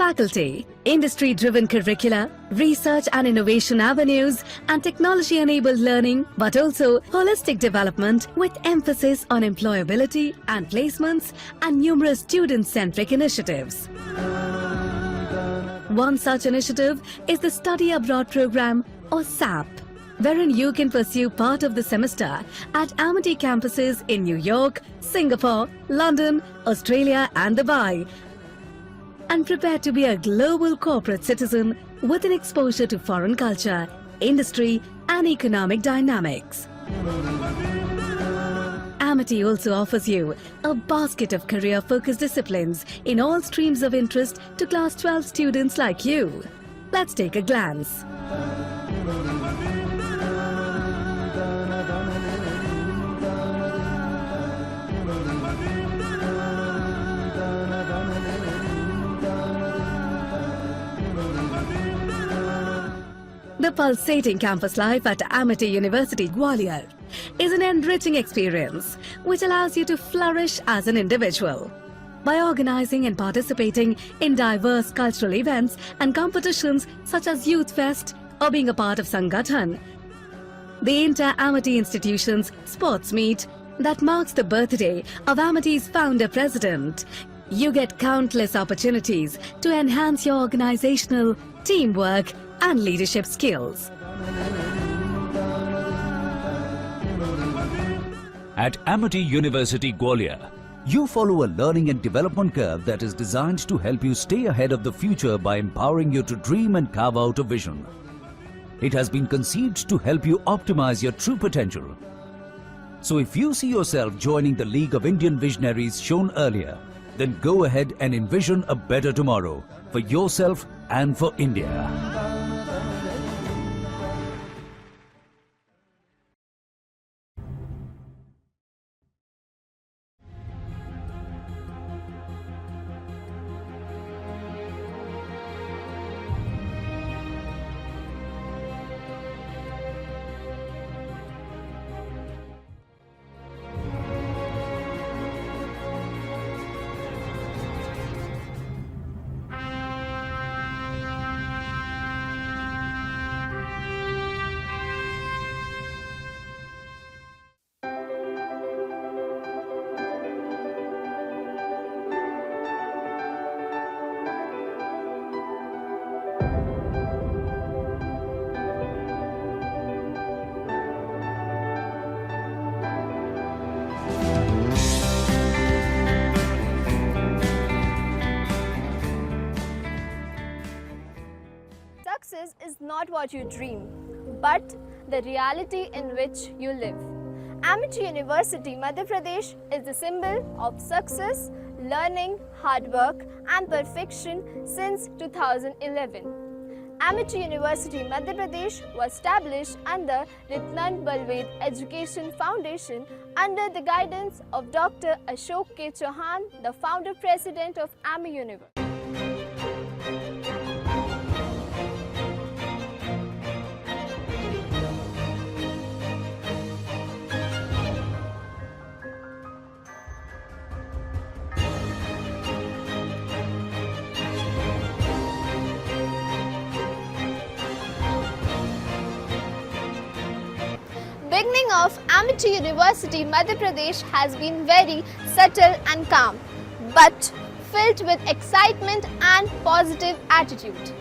faculty, industry-driven curricula, research and innovation avenues, and technology-enabled learning, but also holistic development with emphasis on employability and placements and numerous student-centric initiatives. One such initiative is the Study Abroad Program, or SAP, wherein you can pursue part of the semester at Amity campuses in New York, Singapore, London, Australia and Dubai, and prepare to be a global corporate citizen with an exposure to foreign culture, industry and economic dynamics. Amity also offers you a basket of career-focused disciplines in all streams of interest to Class 12 students like you. Let's take a glance. The pulsating campus life at Amity University, Gwalior is an enriching experience which allows you to flourish as an individual. By organizing and participating in diverse cultural events and competitions such as Youth Fest or being a part of Sangathan, the Inter-Amity Institution's sports meet that marks the birthday of Amity's founder president, you get countless opportunities to enhance your organizational, teamwork and leadership skills. At Amity University, Gwalior, you follow a learning and development curve that is designed to help you stay ahead of the future by empowering you to dream and carve out a vision. It has been conceived to help you optimize your true potential. So if you see yourself joining the League of Indian Visionaries shown earlier, then go ahead and envision a better tomorrow for yourself and for India. Success is not what you dream, but the reality in which you live. Amity University, Madhya Pradesh is the symbol of success, learning, hard work and perfection since 2011. Amity University, Madhya Pradesh was established under Ritnan Balved Education Foundation under the guidance of Dr. Ashok K. Chauhan, the founder president of AMI University. Beginning of Amity University, Madhya Pradesh has been very subtle and calm, but filled with excitement and positive attitude.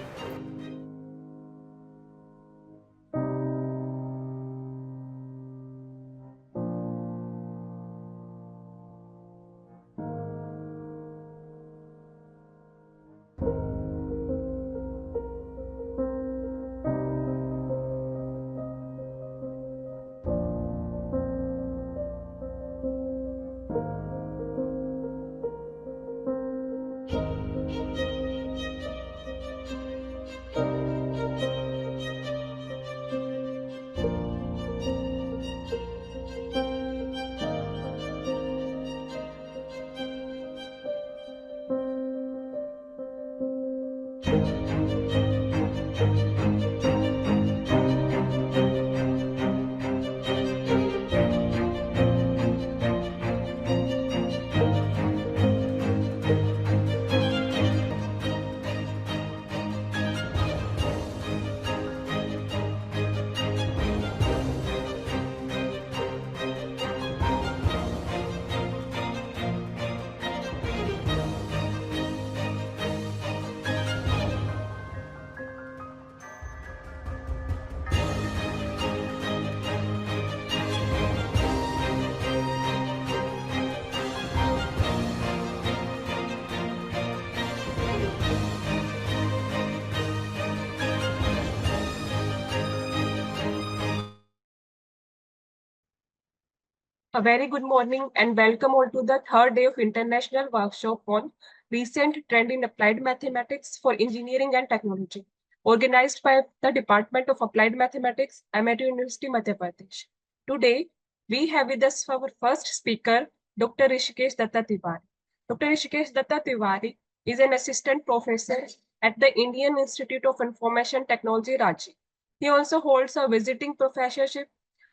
A very good morning and welcome all to the third day of International Workshop on Recent Trend in Applied Mathematics for Engineering and Technology, organized by the Department of Applied Mathematics, MIT University, Madhya Pradesh. Today, we have with us our first speaker, Dr. Rishikesh Datta Tiwari. Dr. Rishikesh Datta Tiwari is an assistant professor at the Indian Institute of Information Technology, Ranchi. He also holds a visiting professorship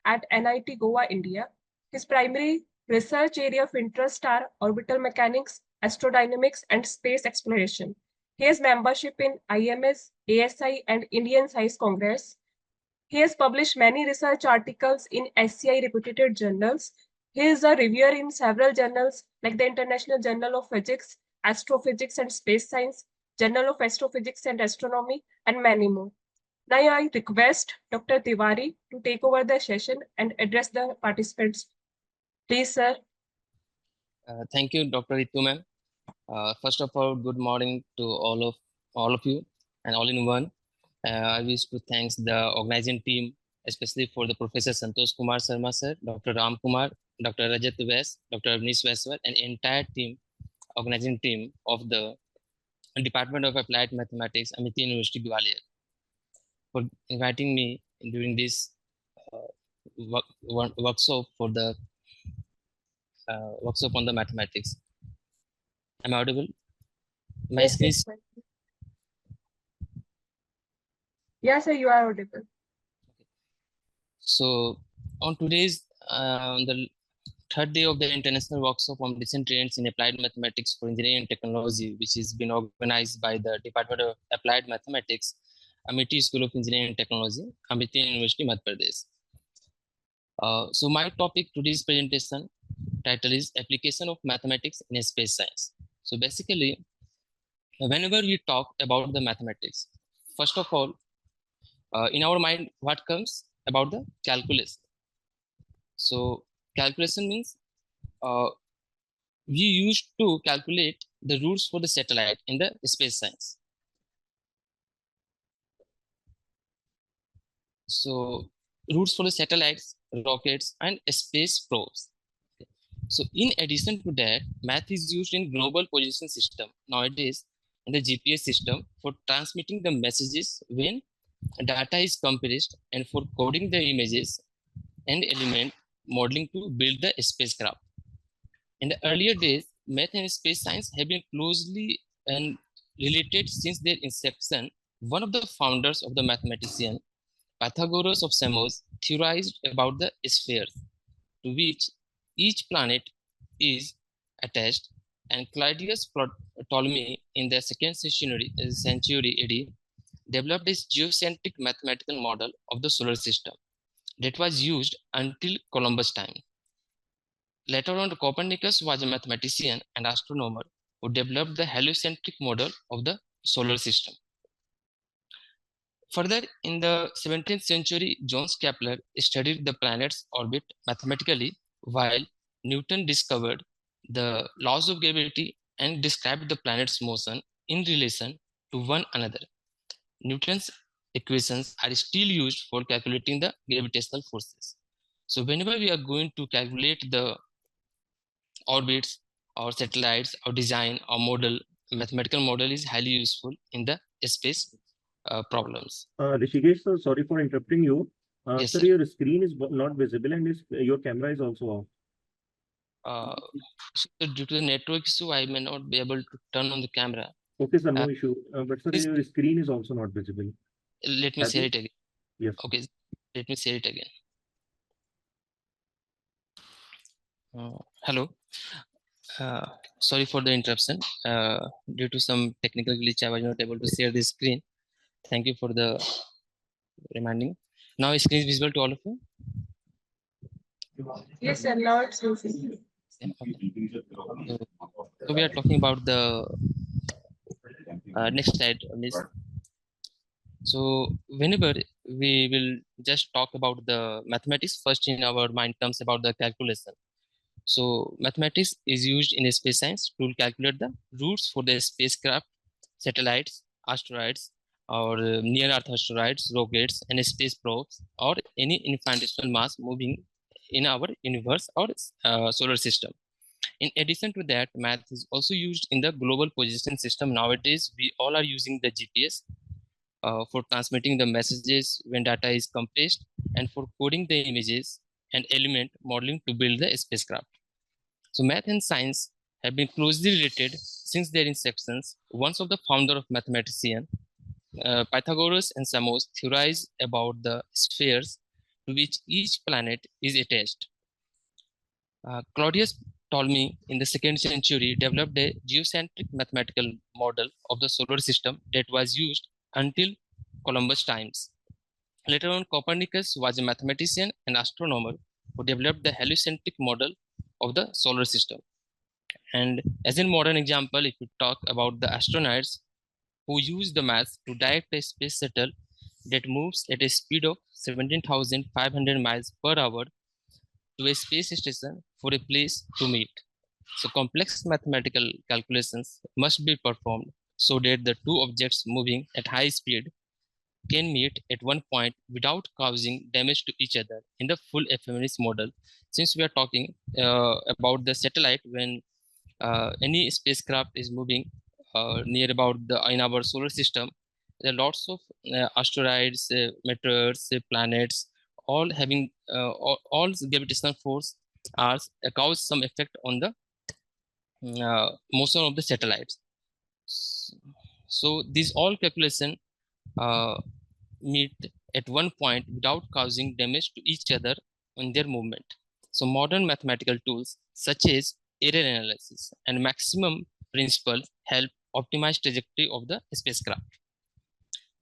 at NIT Goa, India. His primary research area of interest are orbital mechanics, astrodynamics, and space exploration. He has membership in IMS, ASI, and Indian Science Congress. He has published many research articles in SCI reputed journals. He is a reviewer in several journals like the International Journal of Physics, Astrophysics and Space Science, Journal of Astrophysics and Astronomy, and many more. Now I request Dr. Tiwari to take over the session and address the participants. Please, sir. Thank you, Dr. Ritu ma'am. First of all, good morning to all of you and all in one. I wish to thank the organizing team, especially for the Professor Santosh Kumar Sharma sir, Dr. Ram Kumar, Dr. Rajat Ves, Dr. Avnish Veswar, and entire team, organizing team of the Department of Applied Mathematics, Amity University, Gwalior, for inviting me during this workshop for the workshop on the mathematics. Am I audible? My Yes, screen. yes, yes, sir, you are audible. So on today's on the third day of the international workshop on recent trends in applied mathematics for engineering and technology, which has been organized by the Department of Applied Mathematics, Amity School of Engineering and Technology, Amity University, Madhya Pradesh. So my topic today's presentation title is Application of Mathematics in Space Science. So basically, whenever we talk about the mathematics, first of all, in our mind, what comes about the calculus? So calculation means we used to calculate the routes for the satellite in the space science. So routes for the satellites, rockets, and space probes. So in addition to that, math is used in global position system nowadays in the GPS system for transmitting the messages when data is compressed and for coding the images and element modeling to build the spacecraft. In the earlier days, math and space science have been closely and related since their inception. One of the founders of the mathematician, Pythagoras of Samos, theorized about the spheres to which each planet is attached, and Claudius Ptolemy in the second century AD developed this geocentric mathematical model of the solar system that was used until Columbus' time. Later on, Copernicus was a mathematician and astronomer who developed the heliocentric model of the solar system. Further, in the 17th century, Johannes Kepler studied the planet's orbit mathematically, while Newton discovered the laws of gravity and described the planet's motion in relation to one another. Newton's equations are still used for calculating the gravitational forces. So whenever we are going to calculate the orbits or satellites or design or model, mathematical model is highly useful in the space problems. Rishikesh, sir, sorry for interrupting you. Yes, sir, sir. your screen is not visible and your camera is also off. So due to the network issue, I may not be able to turn on the camera. Okay, sir, no issue. But sir, your screen is also not visible. Let me share it again. Yes. Okay, let me share it again. Hello. Sorry for the interruption. Due to some technical glitch, I was not able to share the screen. Thank you for the reminding. Now screen is visible to all of you? Yes, sir. Now it's visible. Yeah, okay. So we are talking about the next slide, please. So whenever we will just talk about the mathematics, first in our mind comes about the calculation. So mathematics is used in space science to calculate the routes for the spacecraft, satellites, asteroids, or near Earth asteroids, rockets, and space probes, or any infinitesimal mass moving in our universe or solar system. In addition to that, math is also used in the global position system. Nowadays, we all are using the GPS for transmitting the messages when data is compressed, and for coding the images and element modeling to build the spacecraft. So math and science have been closely related since their inceptions. One of the founder of mathematician, Pythagoras and Samos, theorized about the spheres to which each planet is attached. Claudius Ptolemy in the 2nd century developed a geocentric mathematical model of the solar system that was used until Columbus times. Later on, Copernicus was a mathematician and astronomer who developed the heliocentric model of the solar system. And as in modern example, if we talk about the astronauts who use the math to direct a space shuttle that moves at a speed of 17,500 miles per hour to a space station for a place to meet. So complex mathematical calculations must be performed so that the two objects moving at high speed can meet at one point without causing damage to each other in the full ephemeris model. Since we are talking about the satellite, when any spacecraft is moving near about in our solar system, there are lots of asteroids, meteors, planets, all having all gravitational force are cause some effect on the motion of the satellites. So these all calculation meet at one point without causing damage to each other in their movement. So modern mathematical tools such as error analysis and maximum principle help optimize trajectory of the spacecraft.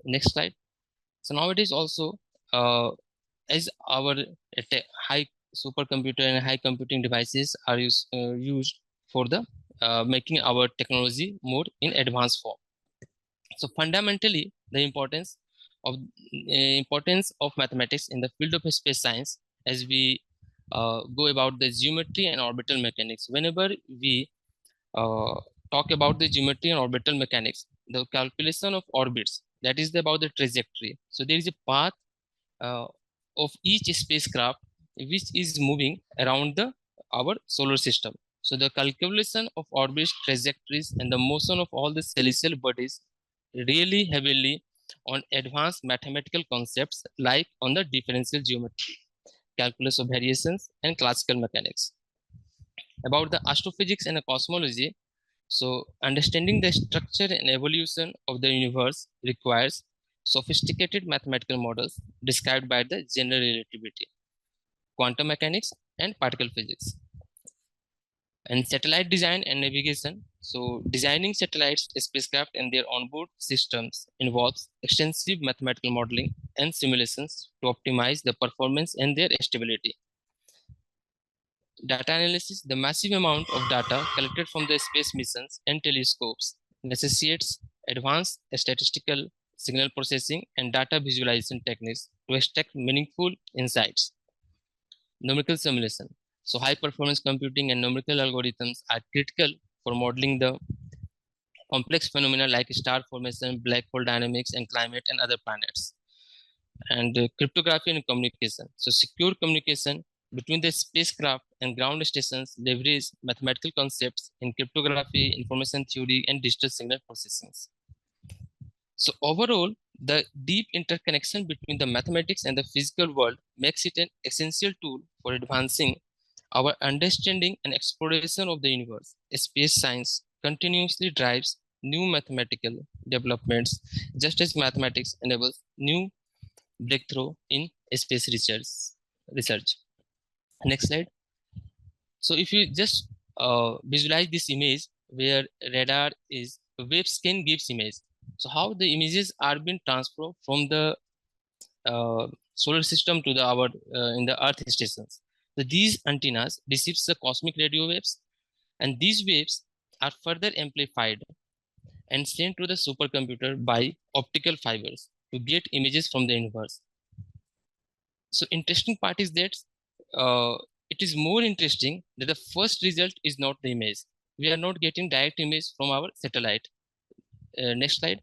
Next slide. So nowadays also, as our high supercomputer and high computing devices are used for the making our technology more in advanced form. So fundamentally, the importance of mathematics in the field of space science, as we go about the geometry and orbital mechanics. Whenever we talk about the geometry and orbital mechanics, the calculation of orbits, that is about the trajectory. So there is a path of each spacecraft which is moving around our solar system. So the calculation of orbit trajectories and the motion of all the celestial bodies really heavily on advanced mathematical concepts like on the differential geometry, calculus of variations, and classical mechanics. About the astrophysics and the cosmology, so understanding the structure and evolution of the universe requires sophisticated mathematical models described by the general relativity, quantum mechanics, and particle physics. And satellite design and navigation. So designing satellites, spacecraft, and their onboard systems involves extensive mathematical modeling and simulations to optimize the performance and their stability. Data analysis, the massive amount of data collected from the space missions and telescopes necessitates advanced statistical signal processing and data visualization techniques to extract meaningful insights. Numerical simulation. So high performance computing and numerical algorithms are critical for modeling the complex phenomena like star formation, black hole dynamics, and climate and other planets. And cryptography and communication. So secure communication between the spacecraft and ground stations leverage mathematical concepts in cryptography, information theory, and digital signal processing. So overall, the deep interconnection between the mathematics and the physical world makes it an essential tool for advancing our understanding and exploration of the universe. Space science continuously drives new mathematical developments, just as mathematics enables new breakthrough in space research. Next slide. So if you just visualize this image where radar is, wave scan gives image. So how the images are being transferred from the solar system to our in the Earth stations. So these antennas receives the cosmic radio waves, and these waves are further amplified and sent to the supercomputer by optical fibers to get images from the universe. So interesting part is that it is more interesting that the first result is not the image. We are not getting direct image from our satellite. Next slide.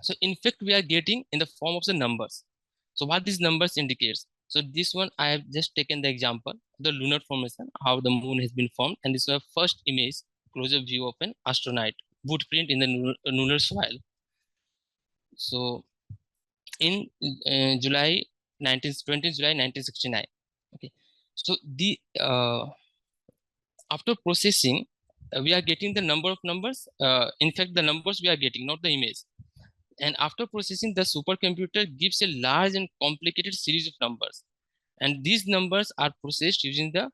So in fact, we are getting in the form of the numbers. So what these numbers indicates? So this one, I have just taken the example, the lunar formation, how the moon has been formed. And this is the first image, closer view of an astronaut footprint in the lunar soil. So in July 1969. Okay. So the after processing, we are getting the number of numbers. In fact, the numbers we are getting, not the image. And after processing, the supercomputer gives a large and complicated series of numbers. And these numbers are processed using the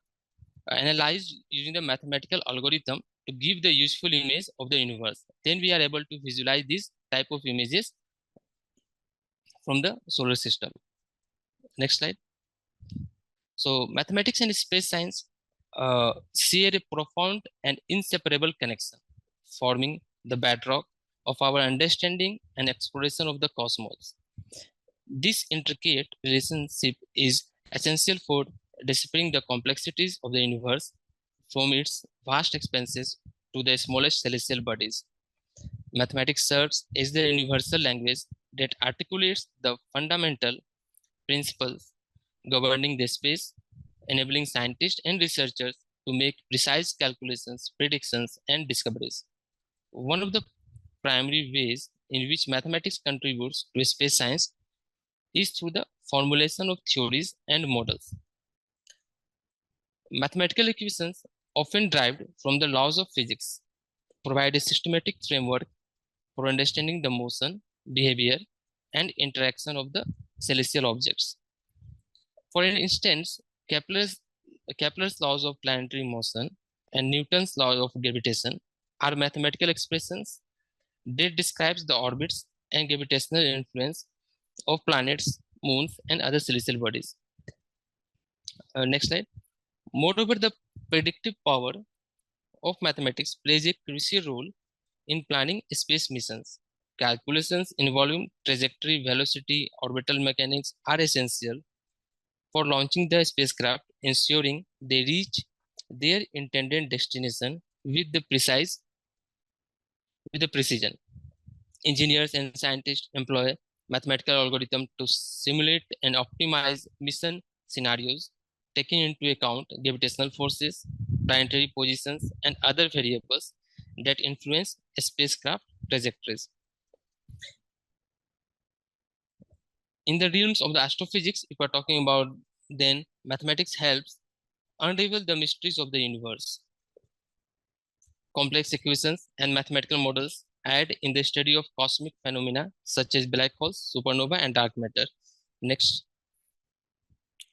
analyzed using the mathematical algorithm to give the useful image of the universe. Then we are able to visualize this type of images from the solar system. Next slide. So mathematics and space science share a profound and inseparable connection, forming the bedrock of our understanding and exploration of the cosmos. This intricate relationship is essential for deciphering the complexities of the universe from its vast expanses to the smallest celestial bodies. Mathematics serves as the universal language that articulates the fundamental principles governing the space, enabling scientists and researchers to make precise calculations, predictions, and discoveries. One of the primary ways in which mathematics contributes to space science is through the formulation of theories and models. Mathematical equations, often derived from the laws of physics, provide a systematic framework for understanding the motion, behavior, and interaction of the celestial objects. For instance, Kepler's laws of planetary motion and Newton's law of gravitation are mathematical expressions that describes the orbits and gravitational influence of planets, moons, and other celestial bodies. Next slide. Moreover, the predictive power of mathematics plays a crucial role in planning space missions. Calculations involving trajectory, velocity, orbital mechanics are essential for launching the spacecraft, ensuring they reach their intended destination with the precision. Engineers and scientists employ mathematical algorithms to simulate and optimize mission scenarios, taking into account gravitational forces, planetary positions, and other variables that influence spacecraft trajectories. In the realms of the astrophysics, if we're talking about, then mathematics helps unravel the mysteries of the universe. Complex equations and mathematical models aid in the study of cosmic phenomena such as black holes, supernova, and dark matter. Next,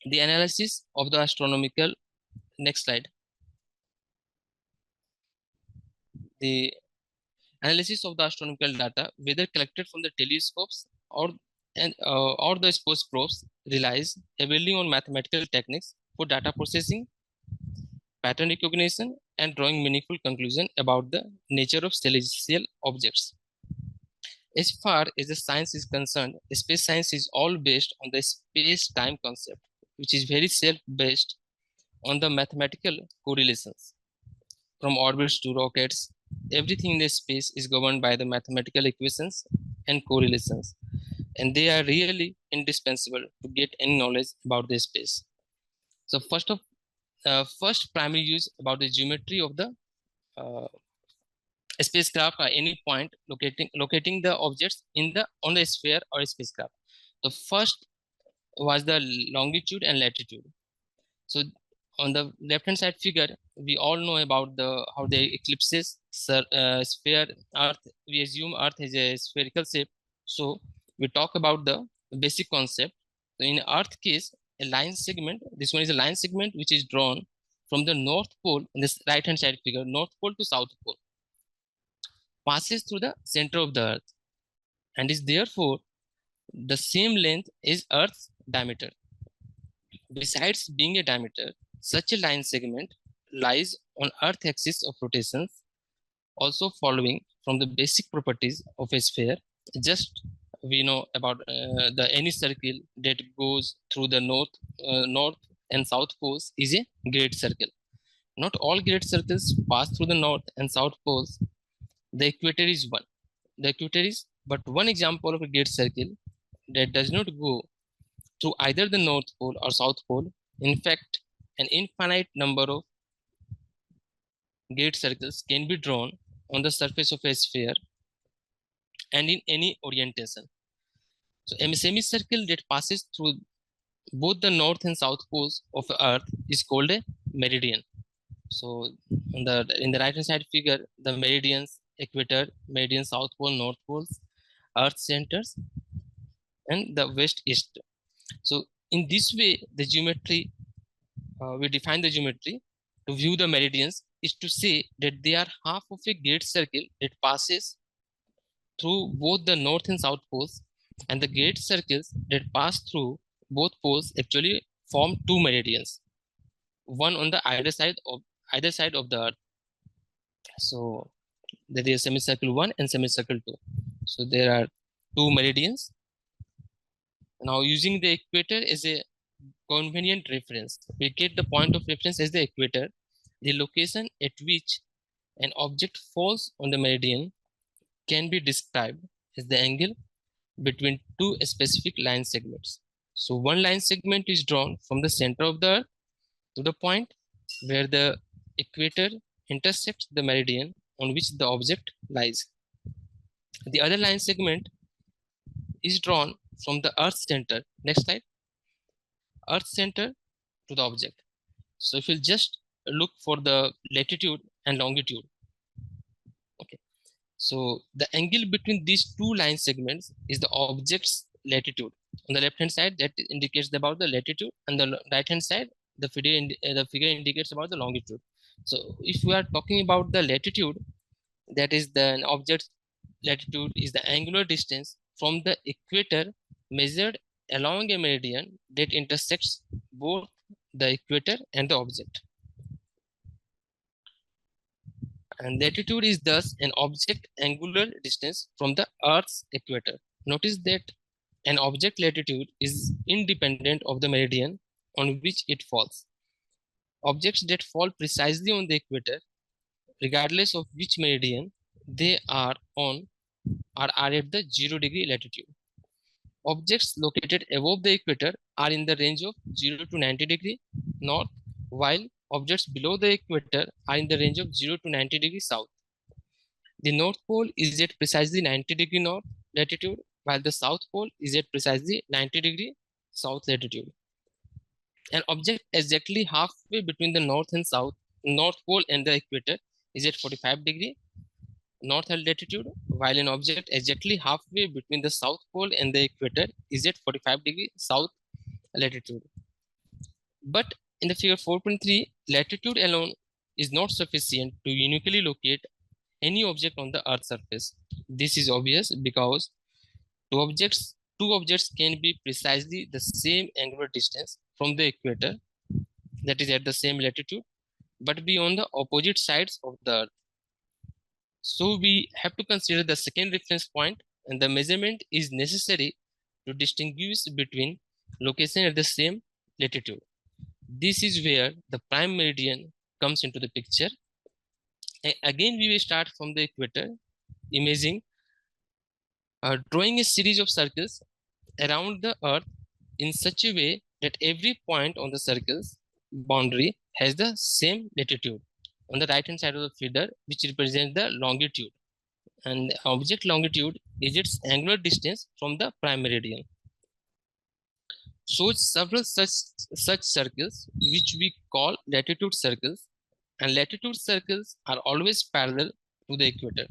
the analysis of the astronomical, next slide. The analysis of the astronomical data, whether collected from the telescopes or the space probes, relies heavily on mathematical techniques for data processing, pattern recognition, and drawing meaningful conclusions about the nature of celestial objects. As far as the science is concerned, space science is all based on the space-time concept, which is very self-based on the mathematical correlations. From orbits to rockets, everything in the space is governed by the mathematical equations and correlations, and they are really indispensable to get any knowledge about the space. So first primary use about the geometry of the spacecraft at any point locating the objects on the sphere or spacecraft. The first was the longitude and latitude. So on the left hand side figure, we all know about how the eclipses sphere Earth. We assume Earth has a spherical shape. So we talk about the basic concept. So in Earth case, a line segment. This one is a line segment which is drawn from the North Pole in this right hand side figure, North Pole to South Pole, passes through the center of the Earth and is therefore the same length as Earth's diameter. Besides being a diameter, such a line segment lies on Earth axis of rotation, also following from the basic properties of a sphere. Just we know about any circle that goes through the north and south poles is a great circle. Not all great circles pass through the north and south poles. The equator is one. The equator is but one example of a great circle that does not go through either the North Pole or South Pole. In fact, an infinite number of great circles can be drawn on the surface of a sphere and in any orientation. So a semicircle that passes through both the north and south poles of the Earth is called a meridian. So in the right hand side figure, the meridians, equator, meridian, south pole, north poles, Earth centers, and the west east. So in this way, the geometry, we define the geometry to view the meridians is to say that they are half of a great circle that passes through both the north and south poles, and the great circles that pass through both poles actually form two meridians, one on the either side of the Earth. So there is semicircle 1 and semicircle 2. So there are two meridians. Now using the equator as a convenient reference, we get the point of reference as the equator, the location at which an object falls on the meridian can be described as the angle between two specific line segments. So one line segment is drawn from the center of the Earth to the point where the equator intersects the meridian on which the object lies. The other line segment is drawn from the Earth center. Next slide. Earth center to the object. So if you just look for the latitude and longitude, okay. So the angle between these two line segments is the object's latitude. On the left hand side, that indicates about the latitude, and the right hand side, the figure indicates about the longitude. So if we are talking about the latitude, that is the object's latitude is the angular distance from the equator measured along a meridian that intersects both the equator and the object. And latitude is thus an object angular distance from the Earth's equator. Notice that an object latitude is independent of the meridian on which it falls. Objects that fall precisely on the equator, regardless of which meridian they are on, are at the 0-degree latitude. Objects located above the equator are in the range of 0 to 90 degree north, while objects below the equator are in the range of 0 to 90 degrees south. The North Pole is at precisely 90 degree north latitude, while the South Pole is at precisely 90 degree south latitude. An object exactly halfway between the North Pole and the equator is at 45 degree north latitude, while an object exactly halfway between the South Pole and the equator is at 45 degree south latitude. But in the figure 4.3, latitude alone is not sufficient to uniquely locate any object on the Earth's surface. This is obvious because two objects can be precisely the same angular distance from the equator, that is at the same latitude, but be on the opposite sides of the Earth. So we have to consider the second reference point, and the measurement is necessary to distinguish between location at the same latitude. This is where the prime meridian comes into the picture. Again, we will start from the equator, imaging, drawing a series of circles around the Earth in such a way that every point on the circle's boundary has the same latitude. On the right hand side of the figure, which represents the longitude, and the object longitude is its angular distance from the prime meridian. So several such circles, which we call latitude circles, and latitude circles are always parallel to the equator.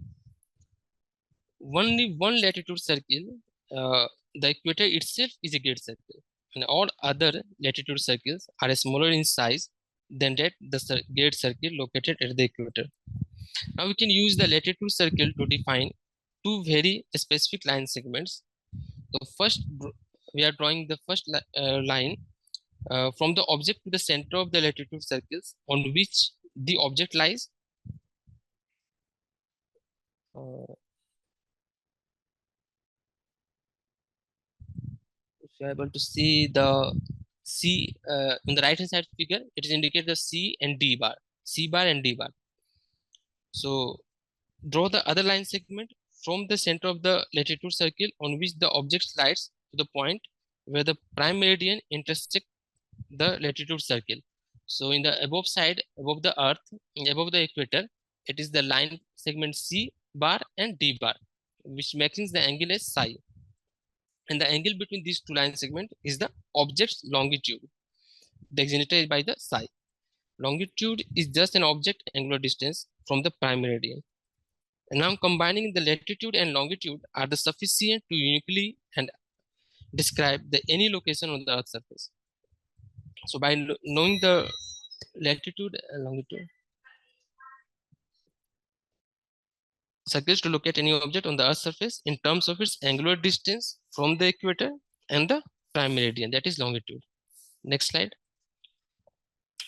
Only one latitude circle, the equator itself is a great circle, and all other latitude circles are smaller in size than that the great circle located at the equator. Now we can use the latitude circle to define two very specific line segments. So first, we are drawing the first line from the object to the center of the latitude circles on which the object lies. If you are able to see the C on the right hand side figure, it is indicated the C and D bar, C bar and D bar. So draw the other line segment from the center of the latitude circle on which the object slides to the point where the prime meridian intersect the latitude circle. So in the above side, above the earth, above the equator, it is the line segment C bar and D bar, which makes the angle as psi. And the angle between these two line segments is the object's longitude, designated by the psi. Longitude is just an object angular distance from the prime meridian. And now combining the latitude and longitude are the sufficient to uniquely and describe the any location on the Earth's surface. So by knowing the latitude and longitude, circles to locate any object on the Earth's surface in terms of its angular distance from the equator and the prime meridian, that is longitude. Next slide.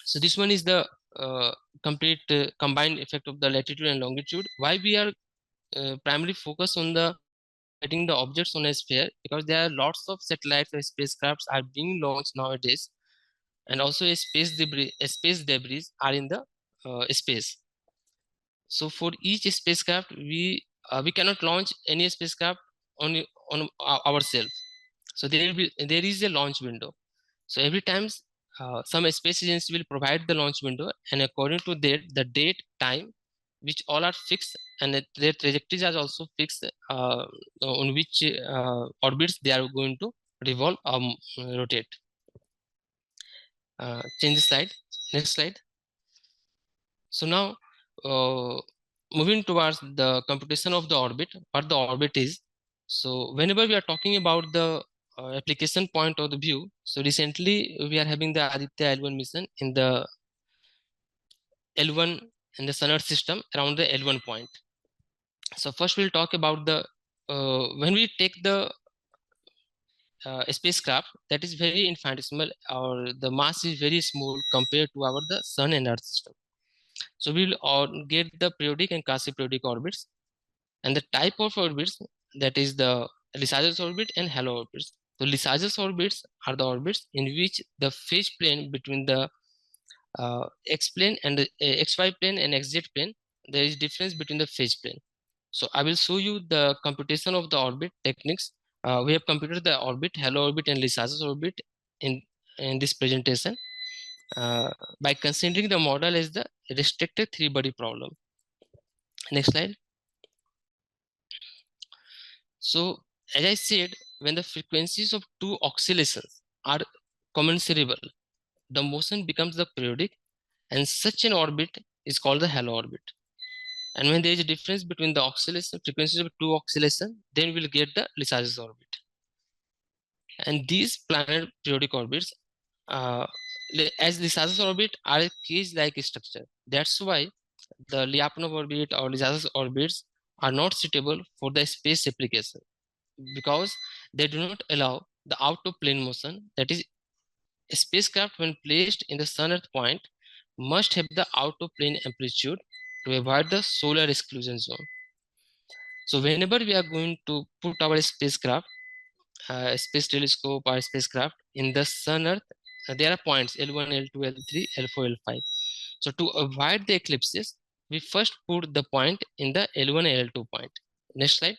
So this one is the complete combined effect of the latitude and longitude. Why we are primarily focused on the getting the objects on a sphere? Because there are lots of satellites or spacecrafts are being launched nowadays, and also a space debris are in the space. So for each spacecraft, we cannot launch any spacecraft on ourselves. So there is a launch window. So every time some space agency will provide the launch window, and according to that, the date, time, which all are fixed, and their trajectories are also fixed on which orbits they are going to revolve rotate. Change the slide. Next slide. So now moving towards the computation of the orbit, what the orbit is. So whenever we are talking about the application point of the view, so recently we are having the Aditya L1 mission in the L1 in the Sun Earth system around the L1 point. So first we'll talk about the when we take the spacecraft that is very infinitesimal, or the mass is very small compared to our the Sun and Earth system. So we'll get the periodic and quasi-periodic orbits, and the type of orbits, that is the Lysage's orbit and halo orbits. So Lysage's orbits are the orbits in which the phase plane between the x plane and the xy plane and xz plane, there is difference between the phase plane. So I will show you the computation of the orbit techniques. We have computed the orbit, halo orbit and Lysage's orbit in this presentation by considering the model as the restricted three-body problem. Next slide. So as I said, when the frequencies of two oscillations are commensurable, the motion becomes the periodic, and such an orbit is called the halo orbit. And when there is a difference between the oscillation frequencies of two oscillations, then we'll get the Lysage's orbit. And these planar periodic orbits, as Lysage's orbit, are a cage-like structure. That's why the Lyapunov orbit or Lysage's orbits are not suitable for the space application, because they do not allow the out-of-plane motion. That is, a spacecraft when placed in the Sun-Earth point must have the out-of-plane amplitude to avoid the solar exclusion zone. So whenever we are going to put our spacecraft, space telescope or spacecraft in the Sun-Earth, there are points L1, L2, L3, L4, L5. So to avoid the eclipses, we first put the point in the L1 and L2 point. Next slide.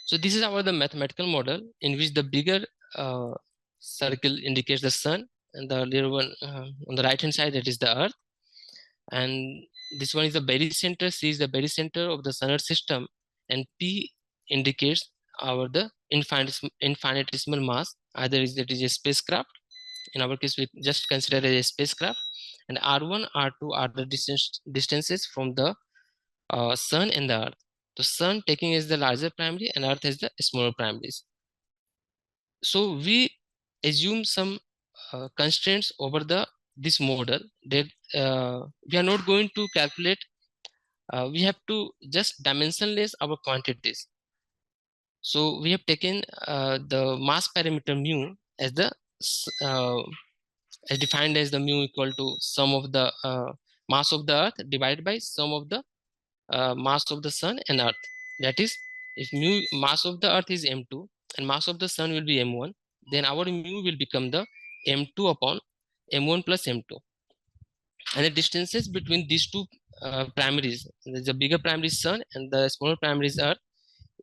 So this is our the mathematical model in which the bigger circle indicates the Sun, and the little one on the right hand side, that is the Earth. And this one is the barycenter. C is the barycenter of the Sun Earth system, and P indicates our the infinitesimal mass. Either it is a spacecraft. In our case, we just consider it a spacecraft. And R1, R2 are the distances from the Sun and the Earth. The Sun taking as the larger primary and Earth as the smaller primaries. So we assume some constraints over this model that we are not going to calculate. We have to just dimensionless our quantities. So we have taken the mass parameter mu as the as defined as the mu equal to sum of the mass of the Earth divided by sum of the mass of the Sun and Earth. That is, if mass of the Earth is m2 and mass of the Sun will be m1, then our mu will become the m2 upon m1 plus m2. And the distances between these two primaries, the bigger primary is Sun and the smaller primary is Earth,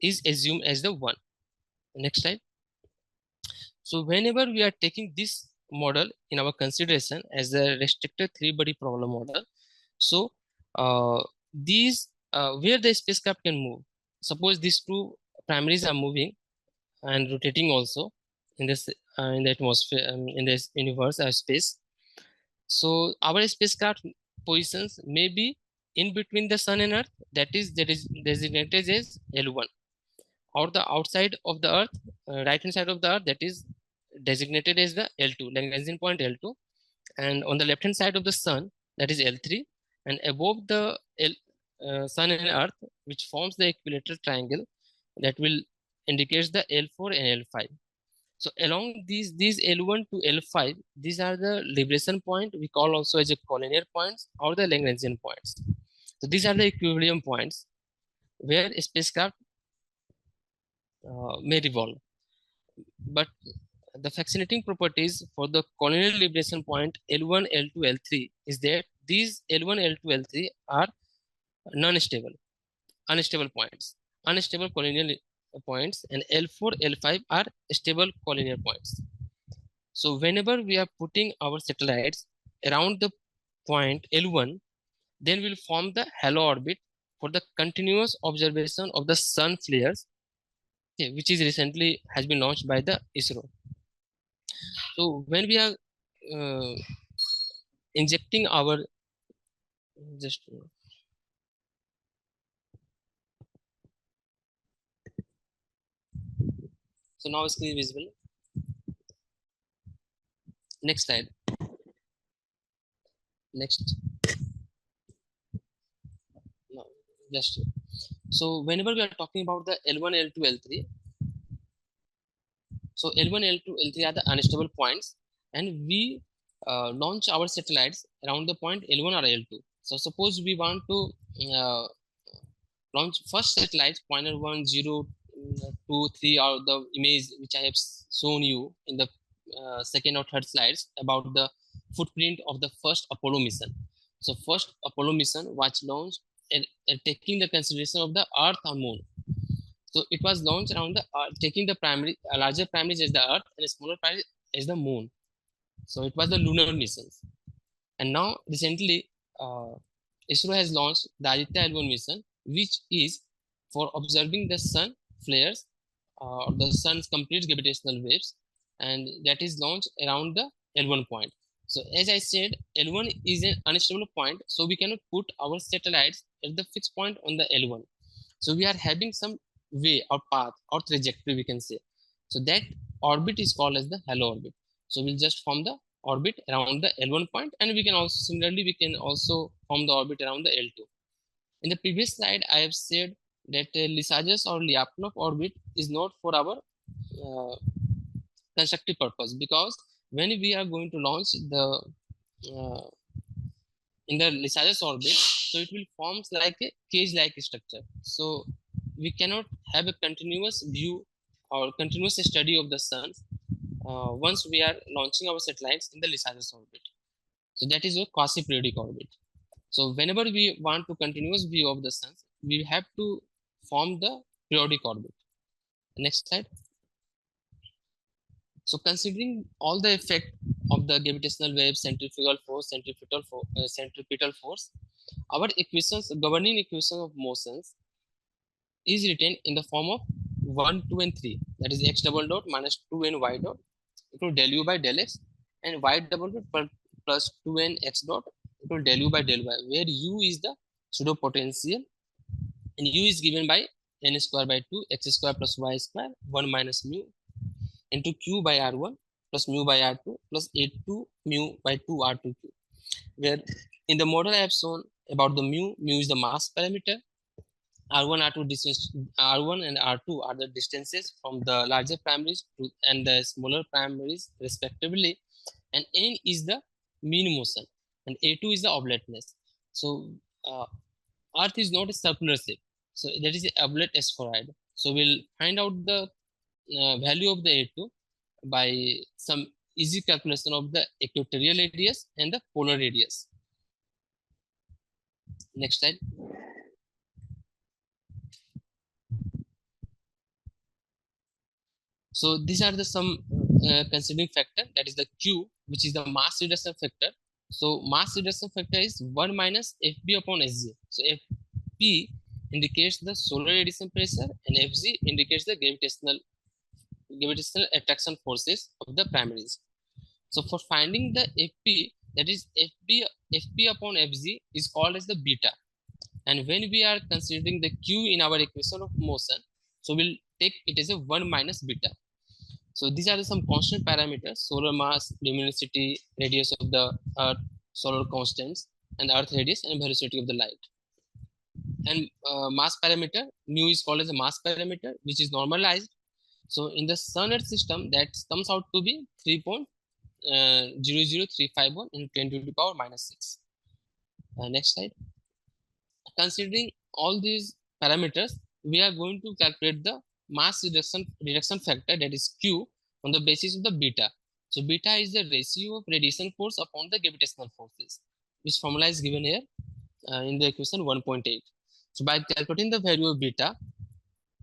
is assumed as the 1. Next slide. So whenever we are taking this model in our consideration as a restricted three-body problem model, so these where the spacecraft can move. Suppose these two primaries are moving and rotating also in this in the atmosphere, in this universe or space. So our spacecraft positions may be in between the sun and earth, that is designated as L1, or the outside of the earth, right hand side of the earth, that is designated as the L2, Lagrangian point L2, and on the left hand side of the sun, that is L3, and above the sun and earth, which forms the equilateral triangle, that will indicates the L4 and L5. So along these L1 to L5, these are the liberation point, we call also as a collinear points or the Lagrangian points. So these are the equilibrium points where a spacecraft may revolve. But the fascinating properties for the collinear liberation point L1, L2, L3 is that these L1, L2, L3 are non-stable, unstable points, unstable collinear points, and L4, L5 are stable collinear points. So whenever we are putting our satellites around the point L1, then we'll form the halo orbit for the continuous observation of the sun flares, okay, which is recently has been launched by the ISRO. So when we are uh, injecting our just so now screen is visible. Next slide. Next. No, just so whenever we are talking about the L1, L2, L3, so L1, L2, L3 are the unstable points, and we launch our satellites around the point L1 or L2. So suppose we want to uh, launch first satellites, pointer 1, 0, 2, 3, or the image which I have shown you in the second or third slides about the footprint of the first Apollo mission. So first Apollo mission was launched and taking the consideration of the Earth or Moon. So it was launched around the taking the primary, larger primaries as the Earth and a smaller primary as the Moon. So it was the lunar missions. And now recently, ISRO has launched the Aditya L1 mission, which is for observing the sun flares or the sun's complete gravitational waves, and that is launched around the L1 point. So as I said, L1 is an unstable point, so we cannot put our satellites at the fixed point on the L1. So we are having some way or path or trajectory, we can say. So that orbit is called as the halo orbit. So we'll just form the orbit around the L1 point, and we can also similarly we can also form the orbit around the L2. In the previous slide, I have said that Lysage's or Lyapunov orbit is not for our uh, constructive purpose, because when we are going to launch the uh, in the Lysage's orbit, so it will forms like a cage-like structure. So we cannot have a continuous view or continuous study of the sun once we are launching our satellites in the Lysage's orbit. So that is a quasi-periodic orbit. So whenever we want to continuous view of the sun, we have to form the periodic orbit. Next slide. So considering all the effect of the gravitational wave, centripetal force, our equations, governing equation of motions is written in the form of 1, 2, and 3. That is x double dot minus 2n y dot equal del u by del x, and y double dot plus 2n x dot equal del u by del y, where u is the pseudo potential and u is given by n square by 2 x square plus y square 1 minus mu into q by r1 plus mu by r2 plus a2 mu by 2 r2 q, where in the model I have shown about the mu is the mass parameter, r1 r2 distance, r1 and r2 are the distances from the larger primaries and the smaller primaries respectively, and n is the mean motion and a2 is the oblateness. So uh, earth is not a circular shape, so that is a oblate spheroid. So we'll find out the value of the a2 by some easy calculation of the equatorial radius and the polar radius. Next slide. So these are the some considering factor, that is the Q, which is the mass reduction factor. So mass reduction factor is 1 minus Fb upon Sg. So Fp indicates the solar radiation pressure and Fg indicates the gravitational attraction forces of the primaries. So for finding the Fp, that is Fp upon Fg is called as the beta. And when we are considering the Q in our equation of motion, so we'll take it as a 1 minus beta. So these are some constant parameters: solar mass, luminosity, radius of the Earth, solar constants, and Earth radius and velocity of the light. And mass parameter, mu is called as a mass parameter, which is normalized. So in the Sun Earth system, that comes out to be 3.00351 in 10 to the power minus 6. Next slide. Considering all these parameters, we are going to calculate the mass reduction factor, that is Q, on the basis of the beta. So beta is the ratio of radiation force upon the gravitational forces, which formula is given here in the equation 1.8. So by calculating the value of beta,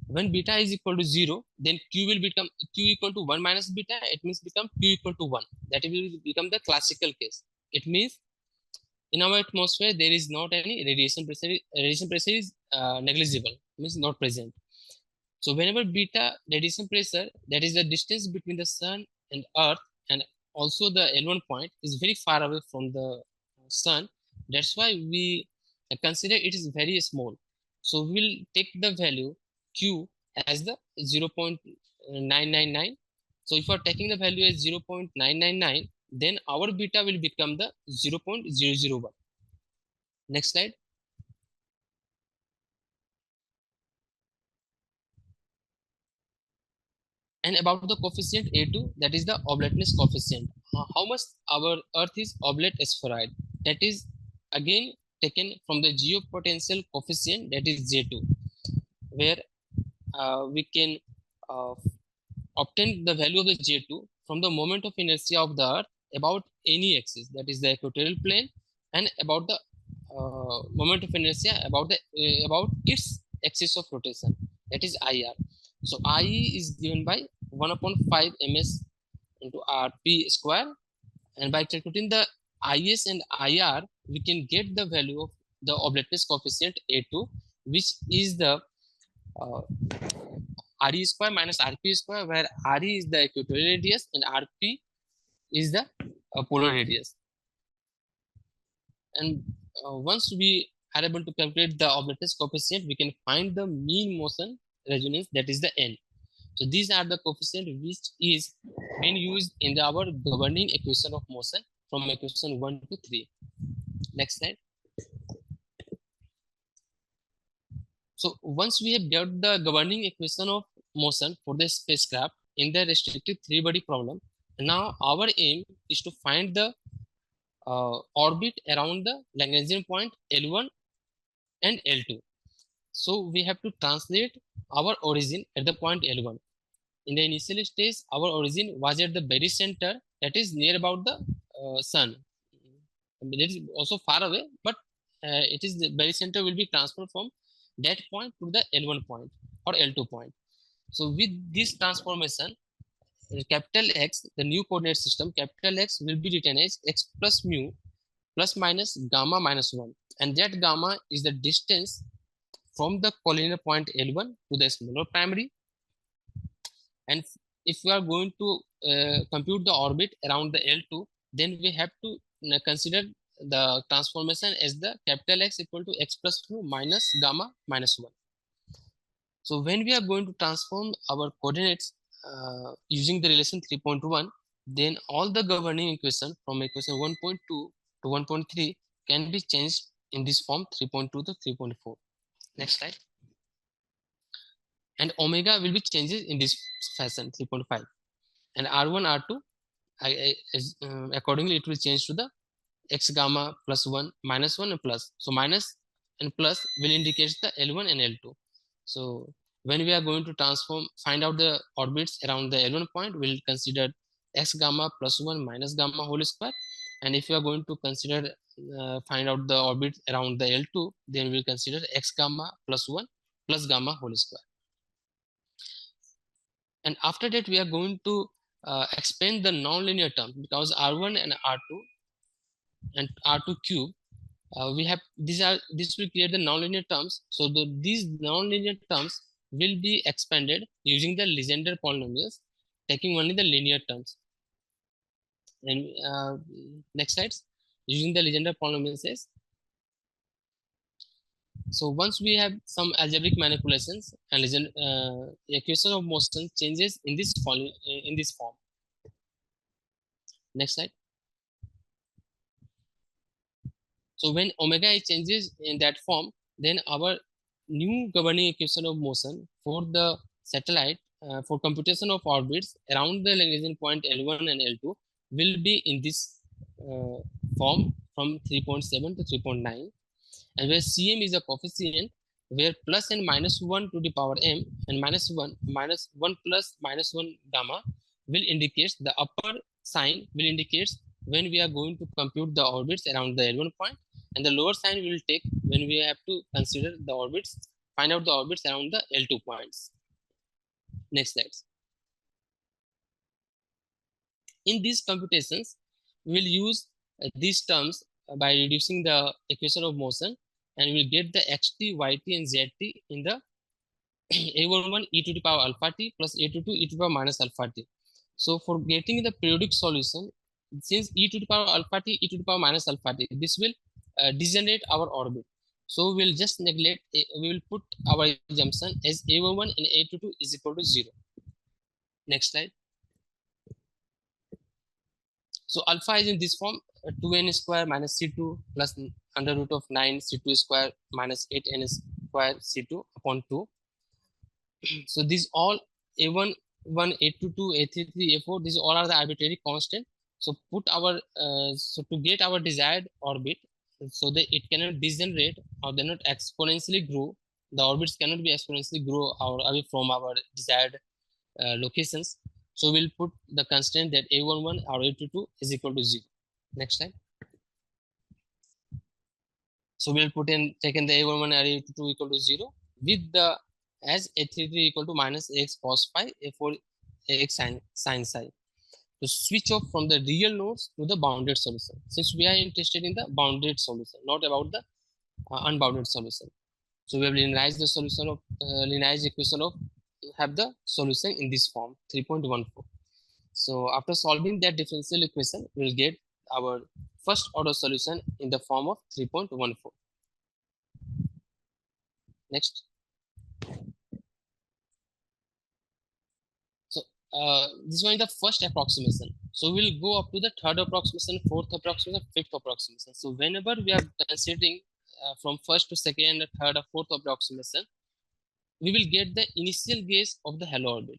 when beta is equal to 0, then Q will become Q equal to 1 minus beta. It means become Q equal to 1. That will become the classical case. It means in our atmosphere there is not any radiation pressure. Radiation pressure is negligible, means not present. So whenever beta radiation pressure, that is the distance between the sun and earth, and also the L1 point is very far away from the sun, that's why we consider it is very small. So we'll take the value Q as the 0.999. So if you are taking the value as 0.999, then our beta will become the 0.001. Next slide. And about the coefficient A2, that is the oblateness coefficient. How much our Earth is oblate spheroid? That is again taken from the geopotential coefficient, that is J2, where we can obtain the value of the J2 from the moment of inertia of the Earth about any axis, that is the equatorial plane, and about the moment of inertia about its axis of rotation, that is IR. So IE is given by 1 upon 5 ms into RP square, and by calculating the IS and IR, we can get the value of the oblateness coefficient A2, which is the RE square minus RP square, where RE is the equatorial radius and RP is the polar radius. And once we are able to calculate the oblateness coefficient, we can find the mean motion resonance, that is the N. So these are the coefficient which is being used in our governing equation of motion from equation 1 to 3. Next slide. So once we have got the governing equation of motion for the spacecraft in the restricted three-body problem, now our aim is to find the orbit around the Lagrangian point L1 and L2. So we have to translate our origin at the point L1. In the initial stage, our origin was at the very center, that is near about the sun. It is also far away, but it is the very center will be transferred from that point to the L1 point or L2 point. So with this transformation, capital X, the new coordinate system, capital X will be written as x plus mu plus minus gamma minus 1. And that gamma is the distance from the collinear point L1 to the smaller primary. And if we are going to compute the orbit around the L2, then we have to consider the transformation as the capital X equal to x plus mu minus gamma minus 1. So when we are going to transform our coordinates using the relation 3.1, then all the governing equation from equation 1.2 to 1.3 can be changed in this form 3.2 to 3.4. Next slide. And omega will be changes in this fashion 3.5, and R1 R2 accordingly it will change to the x gamma plus 1 minus 1 and plus. So minus and plus will indicate the L1 and L2. So when we are going to find out the orbits around the L1 point, we'll consider x gamma plus 1 minus gamma whole square. And if you are going to consider find out the orbit around the L2, then we'll consider x gamma plus 1 plus gamma whole square. And after that, we are going to expand the non-linear term, because R1 and R2 and R2 cube, we have this will create the nonlinear terms. So these nonlinear terms will be expanded using the Legendre polynomials, taking only the linear terms. And next slides, using the Legendre polynomials is, so once we have some algebraic manipulations and equation of motion changes in this form. Next slide. So when omega changes in that form, then our new governing equation of motion for the satellite for computation of orbits around the Lagrangian point L1 and L2 will be in this form from 3.7 to 3.9, and where Cm is a coefficient where plus and minus 1 to the power m and minus 1 plus minus 1 gamma will indicate, the upper sign will indicate when we are going to compute the orbits around the L1 point, and the lower sign we will take when we have to consider the orbits, find out the orbits around the L2 points. Next slides. In these computations, we will use these terms by reducing the equation of motion, and we'll get the xt, yt, and zt in the a11 e to the power alpha t plus a22 e to the power minus alpha t. So for getting the periodic solution, since e to the power alpha t, e to the power minus alpha t, this will degenerate our orbit. So we'll just neglect, we will put our assumption as a11 and a22 is equal to 0. Next slide. So alpha is in this form, 2n square minus c2 plus under root of 9 c2 square minus 8n square c2 upon 2. So these all a1, 1, a2, 2, a3, 3, a4, these all are the arbitrary constant. So put our, so to get our desired orbit, so that it cannot degenerate or they not exponentially grow, the orbits cannot be exponentially grow away from our desired locations. So we'll put the constraint that a11 or a22 is equal to 0. Next slide. So we'll put in, taken the a11 or a22 equal to 0 with the as a33 equal to minus x cos phi, a4 x sin psi. To switch off from the real nodes to the bounded solution, since we are interested in the bounded solution, not about the unbounded solution. So we have linearized the solution of linearized equation of, have the solution in this form 3.14. So after solving that differential equation, we'll get our first order solution in the form of 3.14. Next. So this one is the first approximation. So we'll go up to the third approximation, fourth approximation, fifth approximation. So whenever we are considering from first to second, third, or fourth approximation, we will get the initial guess of the halo orbit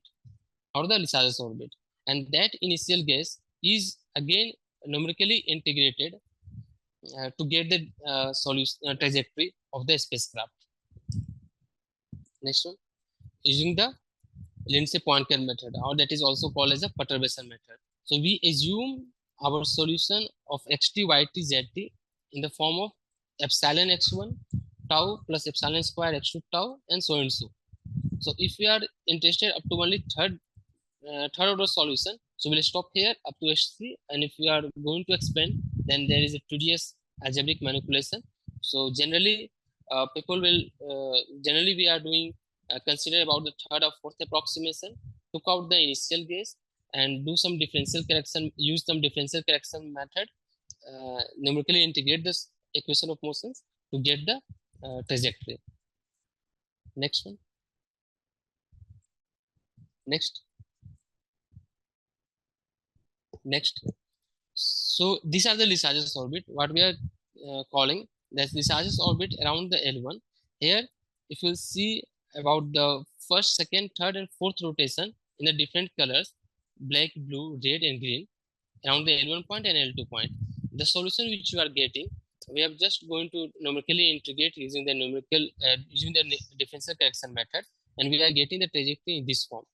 or the Lissajous orbit, and that initial guess is again numerically integrated to get the solution trajectory of the spacecraft. Next one, using the Lindsay Poincare method, or that is also called as a perturbation method. So we assume our solution of xt, yt, zt in the form of epsilon x1 tau plus epsilon square x2 tau and so and so. So if we are interested up to only third order solution, so we'll stop here up to h3, and if we are going to expand, then there is a tedious algebraic manipulation. So generally people will generally we are doing consider about the third or fourth approximation, took out the initial guess and do some differential correction, use some differential correction method, numerically integrate this equation of motions to get the trajectory. Next one. Next. So these are the Lissajous orbit, what we are calling that's Lissajous orbit around the L1. Here, if you see about the first, second, third, and fourth rotation in the different colors, black, blue, red, and green, around the L1 point and L2 point. The solution which you are getting, we are just going to numerically integrate using the using the differential correction method, and we are getting the trajectory in this form.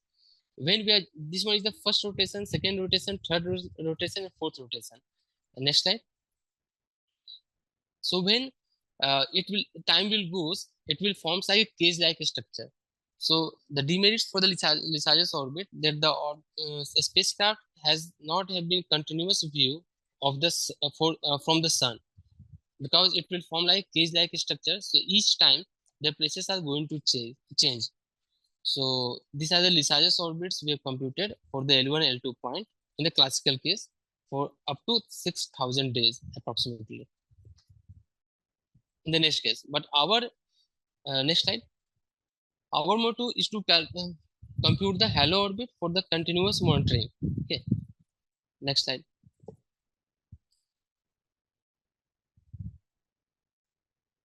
When we are, this one is the first rotation, second rotation, third rotation, and fourth rotation. Next slide. So when time will goes, it will form like a cage-like structure. So the demerits for the Lysage's orbit that the spacecraft has not have been continuous view of the from the sun, because it will form like cage-like structure. So each time the places are going to change. So these are the Lysage's orbits we have computed for the L1 and L2 point in the classical case for up to 6,000 days approximately. In the next case, but our next slide. Our motto is to compute the halo orbit for the continuous monitoring. Okay, next slide.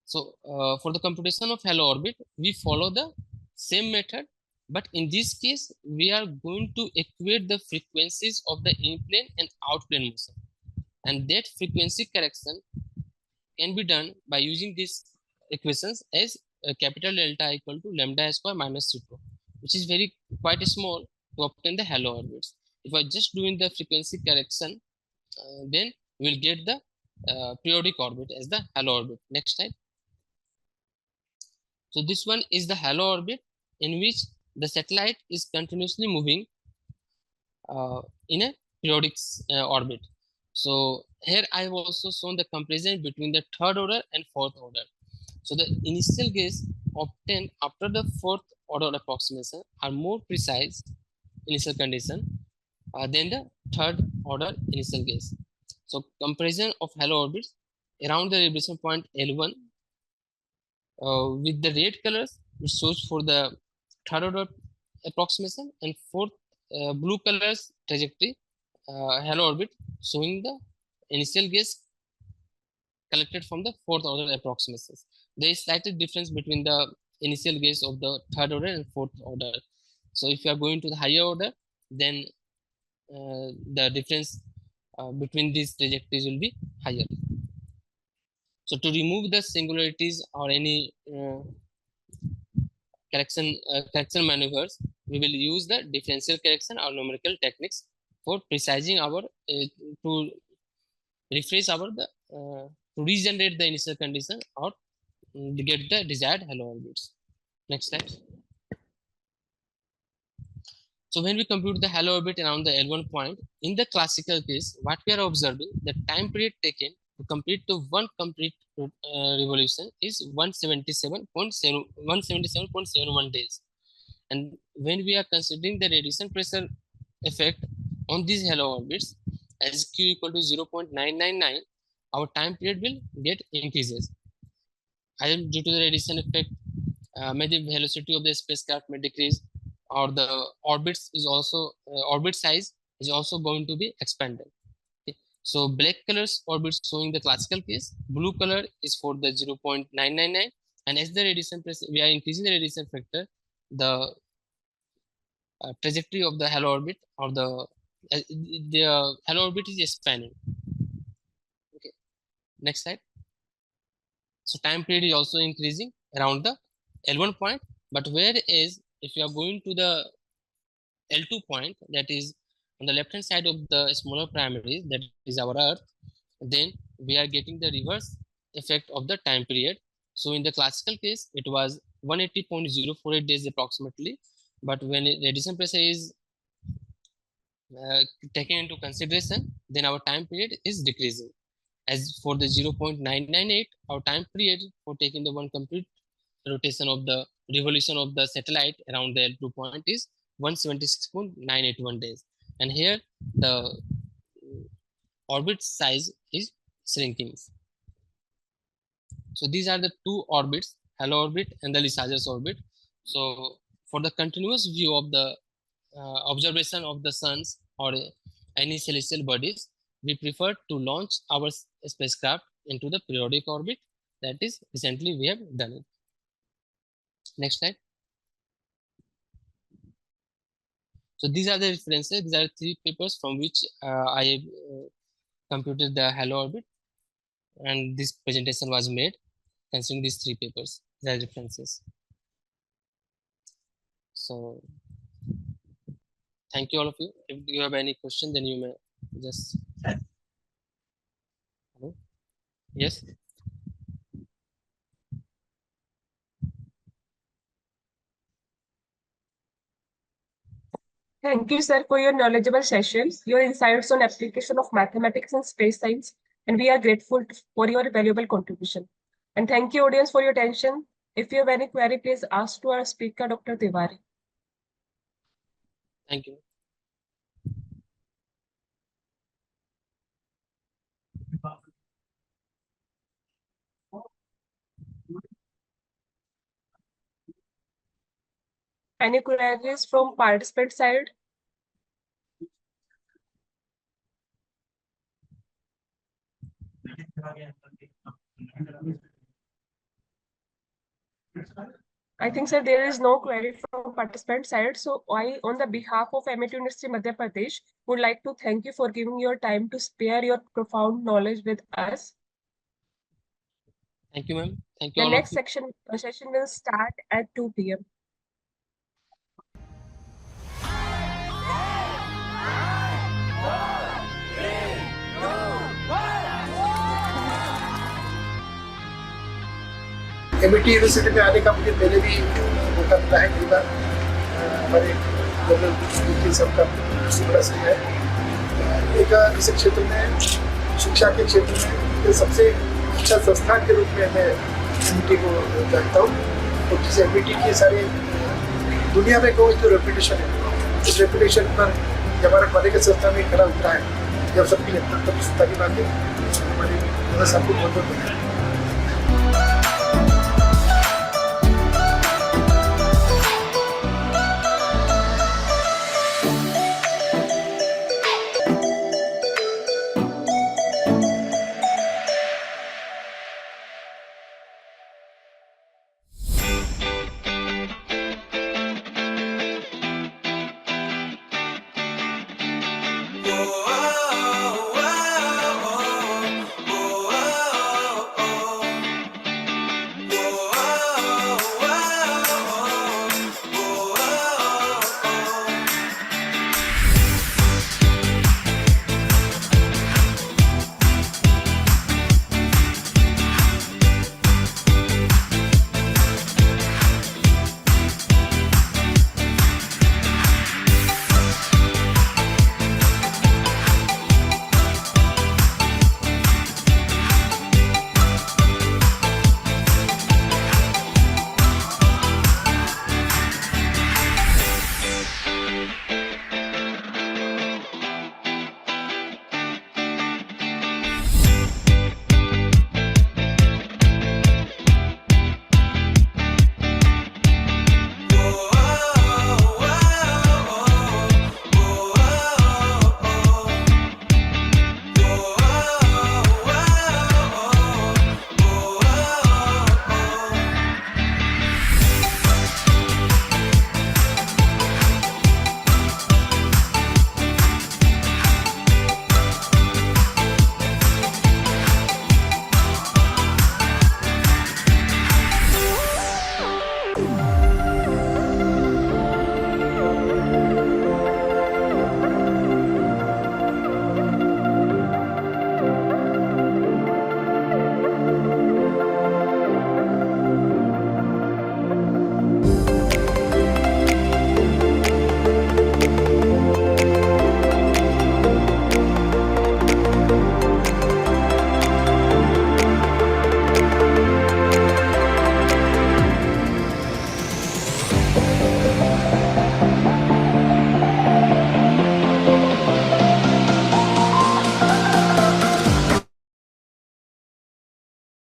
So for the computation of halo orbit, we follow the same method, but in this case, we are going to equate the frequencies of the in-plane and out-plane motion. And that frequency correction can be done by using these equations as capital delta equal to lambda square minus c2, which is very quite small to obtain the halo orbits. If I just doing the frequency correction, then we'll get the periodic orbit as the halo orbit. Next slide. So this one is the halo orbit in which the satellite is continuously moving in a periodic orbit. So here I have also shown the comparison between the third order and fourth order. So the initial gaze obtained after the fourth order approximation are more precise initial condition than the third order initial gaze. So comparison of halo orbits around the revolution point L1 with the red colors, which shows for the third order approximation, and fourth blue colors trajectory halo orbit showing the initial gaze collected from the fourth order approximations. There is slight difference between the initial gaze of the third order and fourth order. So if you are going to the higher order, then the difference between these trajectories will be higher. So to remove the singularities or any correction maneuvers, we will use the differential correction or numerical techniques for precising our to refresh our to regenerate the initial condition or get the desired halo orbits. Next slide. So when we compute the halo orbit around the L1 point, in the classical case, what we are observing, the time period taken to complete the one complete revolution is 177.71 days. And when we are considering the radiation pressure effect on these halo orbits as q equal to 0.999, our time period will get increases. Either due to the radiation effect, maybe the velocity of the spacecraft may decrease, or the orbits is also orbit size is also going to be expanded. Okay. So black colors orbits showing the classical case, blue color is for the 0.999, and as the radiation pressure, we are increasing the radiation factor, the trajectory of the halo orbit or the halo orbit is expanding. Okay, next slide. So time period is also increasing around the L1 point, but whereas if you are going to the L2 point, that is on the left hand side of the smaller primaries, that is our Earth, then we are getting the reverse effect of the time period. So in the classical case, it was 180.048 days approximately, but when radiation pressure is taken into consideration, then our time period is decreasing. As for the 0.998, our time period for taking the one complete rotation of the revolution of the satellite around the L2 point is 176.981 days. And here the orbit size is shrinking. So these are the two orbits, halo orbit and the Lysage's orbit. So for the continuous view of the observation of the suns or any celestial bodies, we prefer to launch our spacecraft into the periodic orbit. That is recently we have done it. Next slide. So these are the references. These are 3 papers from which I have computed the halo orbit, and this presentation was made considering these 3 papers. These are references. So thank you all of you. If you have any question, then you may just. Hello? Yes. Thank you, sir, for your knowledgeable sessions, your insights on application of mathematics and space science, and we are grateful for your valuable contribution. And thank you, audience, for your attention. If you have any query, please ask to our speaker, Dr. Tiwari. Thank you. Any queries from participant side? I think, sir, there is no query from participant side. So I, on the behalf of MIT University Madhya Pradesh, would like to thank you for giving your time to spare your profound knowledge with us. Thank you, ma'am. Thank you The all of next you. session will start at 2 p.m. MET university में आने का मुझे पहले भी मौका मिला है कई बार हमारे जनरल सबका बड़ा सही है एक इस क्षेत्र में शिक्षा के क्षेत्र में ये सबसे अच्छा संस्थान के रूप में मैं एमईटी को जानता हूँ और जिस एमईटी के सारे दुनिया में कोई जो रेपुटेशन है उस रेपुटेशन पर जब हमारा कॉलेज के संस्था में खड़ा उतरा है जब सबकी प्रतिष्ठा की बात है हमारे सबको बहुत बहुत धन्यवाद।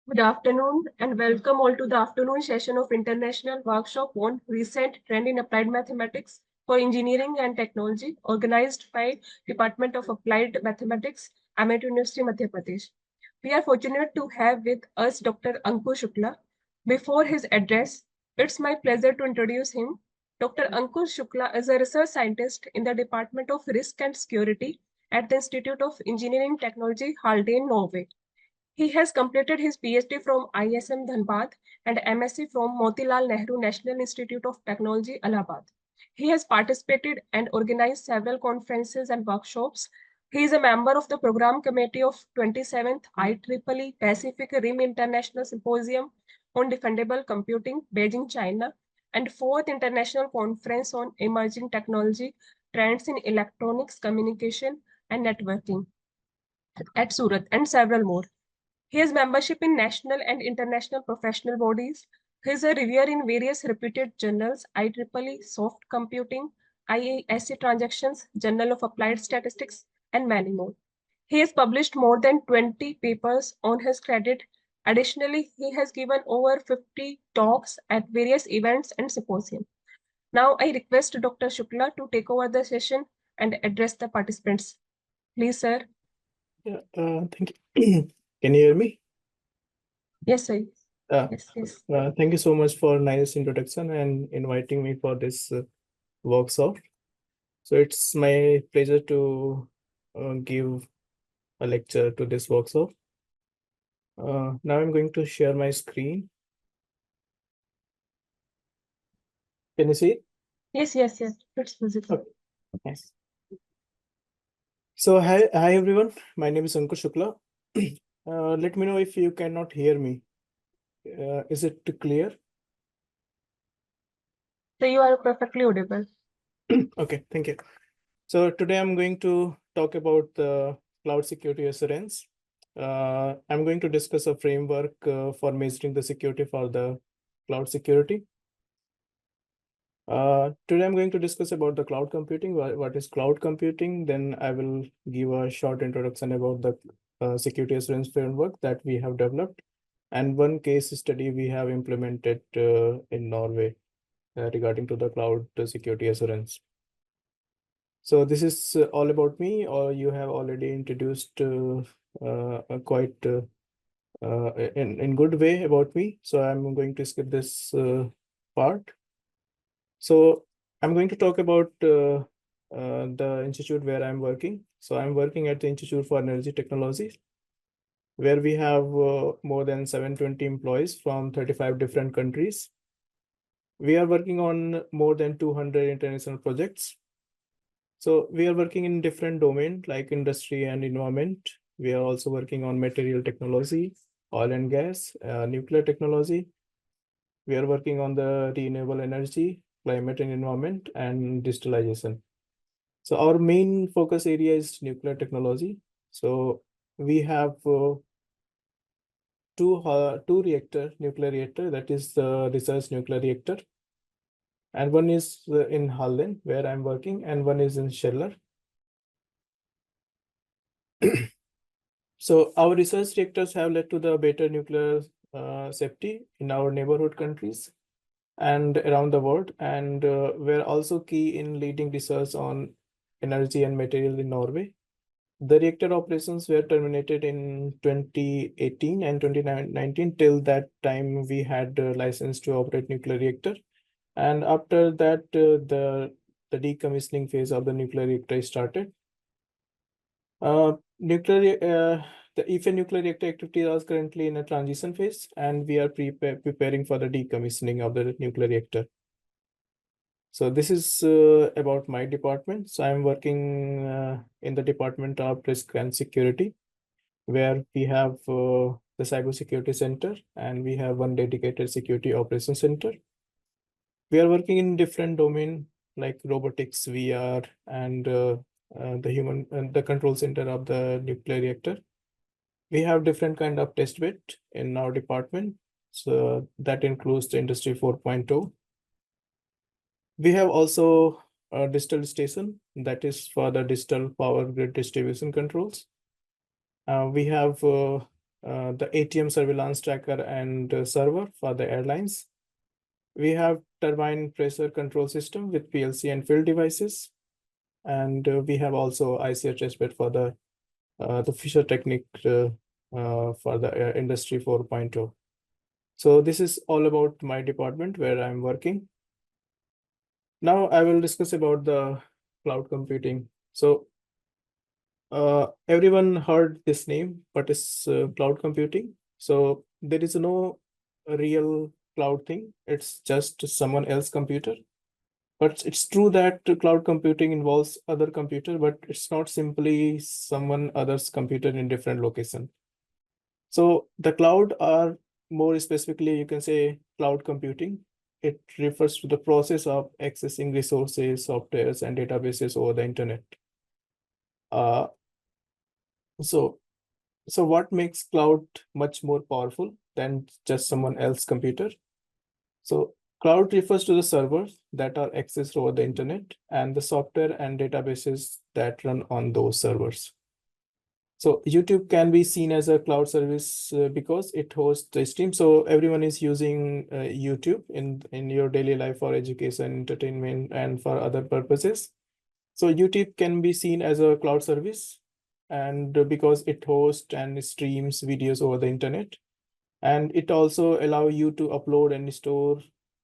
Good afternoon and welcome all to the afternoon session of International Workshop on Recent Trend in Applied Mathematics for Engineering and Technology, organized by Department of Applied Mathematics, MIT University, Madhya Pradesh. We are fortunate to have with us Dr. Ankur Shukla. Before his address, it's my pleasure to introduce him. Dr. Ankur Shukla is a research scientist in the Department of Risk and Security at the Institute of Engineering Technology, Halden, Norway. He has completed his PhD from ISM Dhanbad and MSc from Motilal Nehru National Institute of Technology, Allahabad. He has participated and organized several conferences and workshops. He is a member of the program committee of 27th IEEE Pacific Rim International Symposium on Defendable Computing, Beijing, China, and 4th International Conference on Emerging Technology, trends in electronics, communication, and networking at Surat, and several more. He has membership in national and international professional bodies. He is a reviewer in various reputed journals, IEEE, Soft Computing, IASC Transactions, Journal of Applied Statistics, and many more. He has published more than 20 papers on his credit. Additionally, he has given over 50 talks at various events and symposiums. Now I request Dr. Shukla to take over the session and address the participants. Please, sir. Yeah, thank you. Can you hear me? Yes, sir. Yes, yes. Thank you so much for nice introduction and inviting me for this workshop. So it's my pleasure to give a lecture to this workshop. Now I'm going to share my screen. Can you see it? Yes, yes, yes. It's visible. Okay. Yes. So hi everyone. My name is Ankur Shukla. Let me know if you cannot hear me. Is it clear? So you are perfectly audible. Okay, thank you. So today I'm going to talk about the cloud security assurance. I'm going to discuss a framework for measuring the security for the cloud security. Today I'm going to discuss about the cloud computing. What is cloud computing? Then I will give a short introduction about the security assurance framework that we have developed, and one case study we have implemented in Norway regarding to the cloud security assurance. So this is all about me, or you have already introduced quite in good way about me. So I'm going to skip this part. So I'm going to talk about the institute where I'm working. So I'm working at the Institute for Energy Technology, where we have more than 720 employees from 35 different countries. We are working on more than 200 international projects. So we are working in different domains like industry and environment. We are also working on material technology, oil and gas, nuclear technology. We are working on the renewable energy, climate and environment, and digitalization. So our main focus area is nuclear technology. So we have two nuclear reactor, that is the research nuclear reactor. And one is in Halden, where I'm working, and one is in Scheller. So our research reactors have led to the better nuclear safety in our neighborhood countries and around the world, and we're also key in leading research on energy and material in Norway. The reactor operations were terminated in 2018 and 2019. Till that time, we had a license to operate nuclear reactor. And after that, the decommissioning phase of the nuclear reactor started. The IFE nuclear reactor activity is currently in a transition phase, and we are preparing for the decommissioning of the nuclear reactor. So this is about my department. So I'm working in the Department of Risk and Security, where we have the Cybersecurity Center, and we have one dedicated Security Operations Center. We are working in different domain like robotics, VR, and the control center of the nuclear reactor. We have different kind of test bed in our department. So that includes the Industry 4.0. We have also a digital station that is for the digital power grid distribution controls. We have the ATM surveillance tracker and server for the airlines. We have turbine pressure control system with PLC and field devices. And we have also ICR testbed for the Fisher Technique for the Industry 4.0. So this is all about my department where I'm working. Now I will discuss about the cloud computing. So everyone heard this name, but it's cloud computing. So there is no real cloud thing. It's just someone else's computer. But it's true that cloud computing involves other computer, but it's not simply someone other's computer in different location. So the cloud are more specifically, you can say cloud computing. it refers to the process of accessing resources, softwares, and databases over the internet. Uh, so, so what makes cloud much more powerful than just someone else's computer? So cloud refers to the servers that are accessed over the internet and the software and databases that run on those servers. So YouTube can be seen as a cloud service because it hosts the stream. So everyone is using YouTube in your daily life for education, entertainment, and for other purposes. So YouTube can be seen as a cloud service, and because it hosts and streams videos over the internet, and it also allow you to upload and store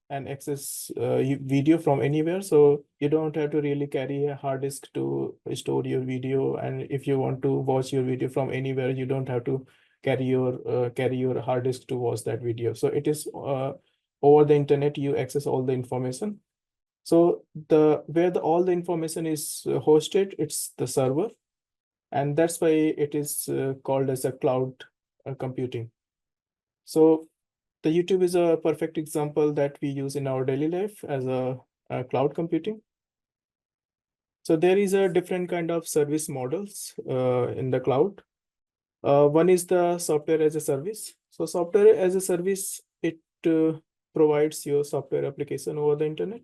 and access video from anywhere. So you don't have to really carry a hard disk to store your video, and if you want to watch your video from anywhere, you don't have to carry your hard disk to watch that video. So it is over the internet, you access all the information. So where all the information is hosted, it's the server, and that's why it is called as a cloud computing. So the YouTube is a perfect example that we use in our daily life as a cloud computing. So there is a different kind of service models in the cloud. One is the software as a service. So software as a service, it provides your software application over the internet.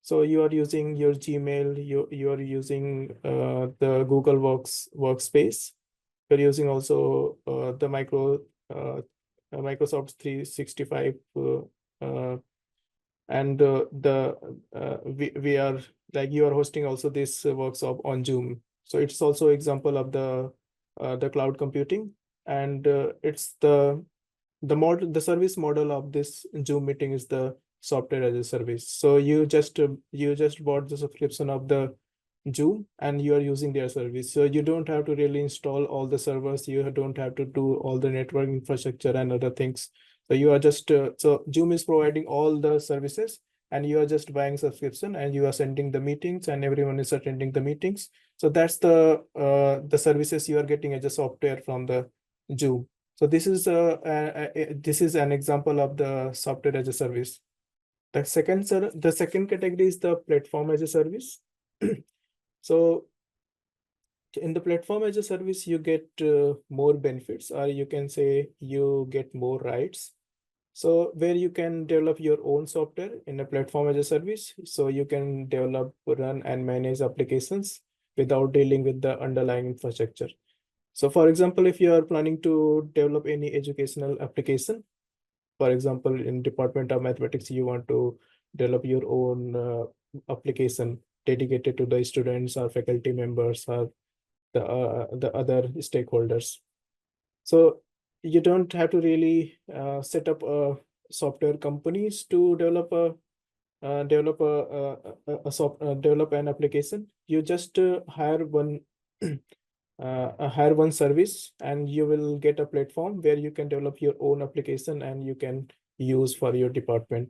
So you are using your Gmail, you are using the Google workspace. You're using also the Microsoft 365 and we are like, you are hosting also this workshop on Zoom. So it's also example of the cloud computing, and it's the service model of this Zoom meeting is the software as a service. So you just bought the subscription of the Zoom and you are using their service. So you don't have to really install all the servers. You don't have to do all the network infrastructure and other things. So you are just so Zoom is providing all the services, and you are just buying subscription, and you are sending the meetings, and everyone is attending the meetings. So that's the services you are getting as a software from the Zoom. So this is an example of the software as a service. The second category is the platform as a service. So in the platform as a service, you get more benefits, or you can say you get more rights. So where you can develop your own software in a platform as a service, so you can develop, run, and manage applications without dealing with the underlying infrastructure. So for example, if you are planning to develop any educational application, for example, in Department of Mathematics, you want to develop your own application dedicated to the students or faculty members or the other stakeholders. So you don't have to really set up software companies to develop an application. You just hire one service, and you will get a platform where you can develop your own application and you can use for your department.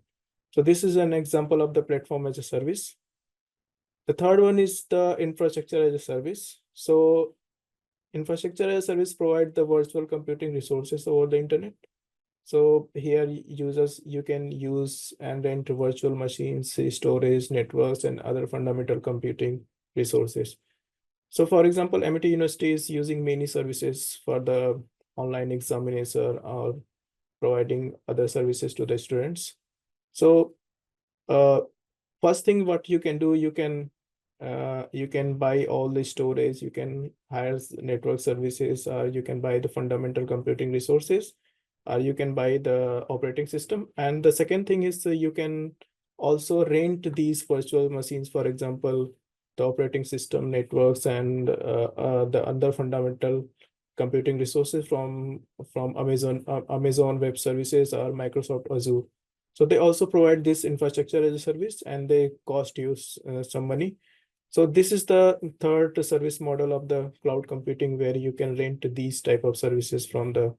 So this is an example of the platform as a service. The third one is the infrastructure as a service. So infrastructure as a service provide the virtual computing resources over the internet. So here you can use and rent virtual machines, storage, networks, and other fundamental computing resources. So for example, MIT University is using many services for the online examination or providing other services to the students. So first thing what you can do, you can buy all the storage, you can hire network services, or you can buy the fundamental computing resources, or you can buy the operating system. And the second thing is you can also rent these virtual machines, for example, the operating system, networks, and the other fundamental computing resources from Amazon Web Services or Microsoft Azure. So they also provide this infrastructure as a service, and they cost you some money. So this is the third service model of the cloud computing, where you can rent these type of services from the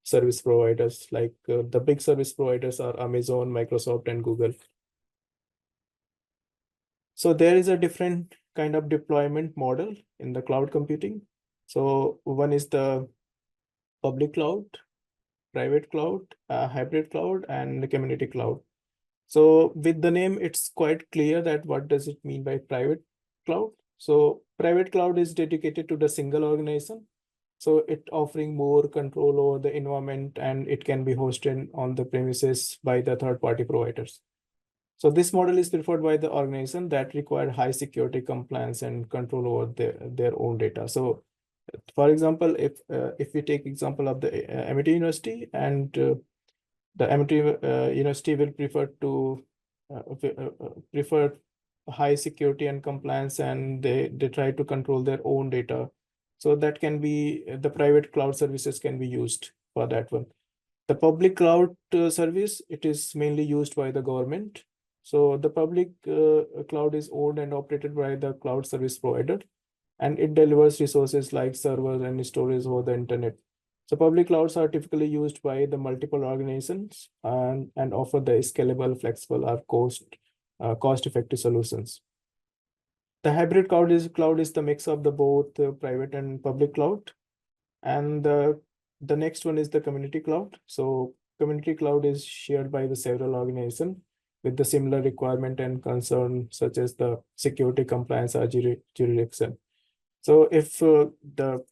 service providers. Like the big service providers are Amazon, Microsoft, and Google. So there is a different kind of deployment model in the cloud computing. So one is the public cloud, private cloud, hybrid cloud, and the community cloud. So with the name, it's quite clear that what does it mean by private cloud. So private cloud is dedicated to the single organization. So it offering more control over the environment, and it can be hosted on the premises by the third-party providers. So this model is preferred by the organization that require high security compliance and control over their own data. So for example, if we take example of the MIT University, and the MIT University will prefer high security and compliance, and they try to control their own data. So that can be the private cloud services can be used for that one. The public cloud service, it is mainly used by the government. So the public cloud is owned and operated by the cloud service provider, and it delivers resources like servers and storage over the internet. So public clouds are typically used by the multiple organizations and offer the scalable, flexible, or cost-effective solutions. The hybrid cloud is the mix of the both private and public cloud. And the next one is the community cloud. So community cloud is shared by the several organizations with the similar requirement and concern, such as the security, compliance, or jurisdiction. So if the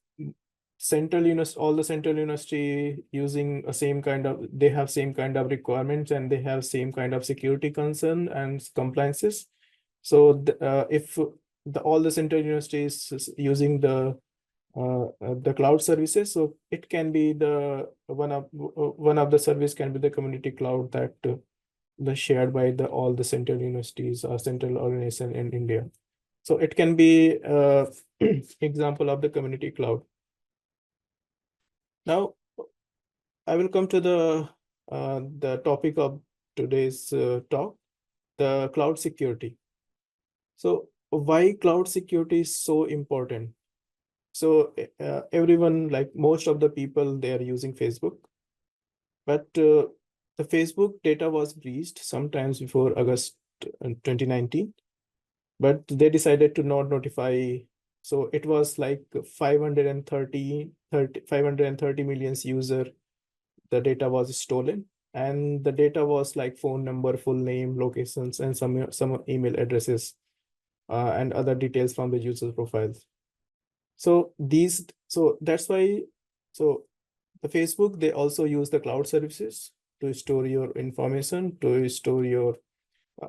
central university, all the central university using a same kind of, they have same kind of requirements, and they have same kind of security concern and compliances. So if all the central universities is using the cloud services, so it can be the one of the service can be the community cloud that the shared by the all the central universities or central organization in India. So it can be example of the community cloud. Now I will come to the topic of today's talk, the cloud security. So why cloud security is so important? So everyone, like most of the people, they are using Facebook, but the Facebook data was breached sometimes before August 2019, but they decided to not notify. So it was like 530 million user, the data was stolen, and the data was like phone number, full name, locations, and some email addresses and other details from the user profiles. So that's why, so the Facebook, they also use the cloud services to store your information, to store your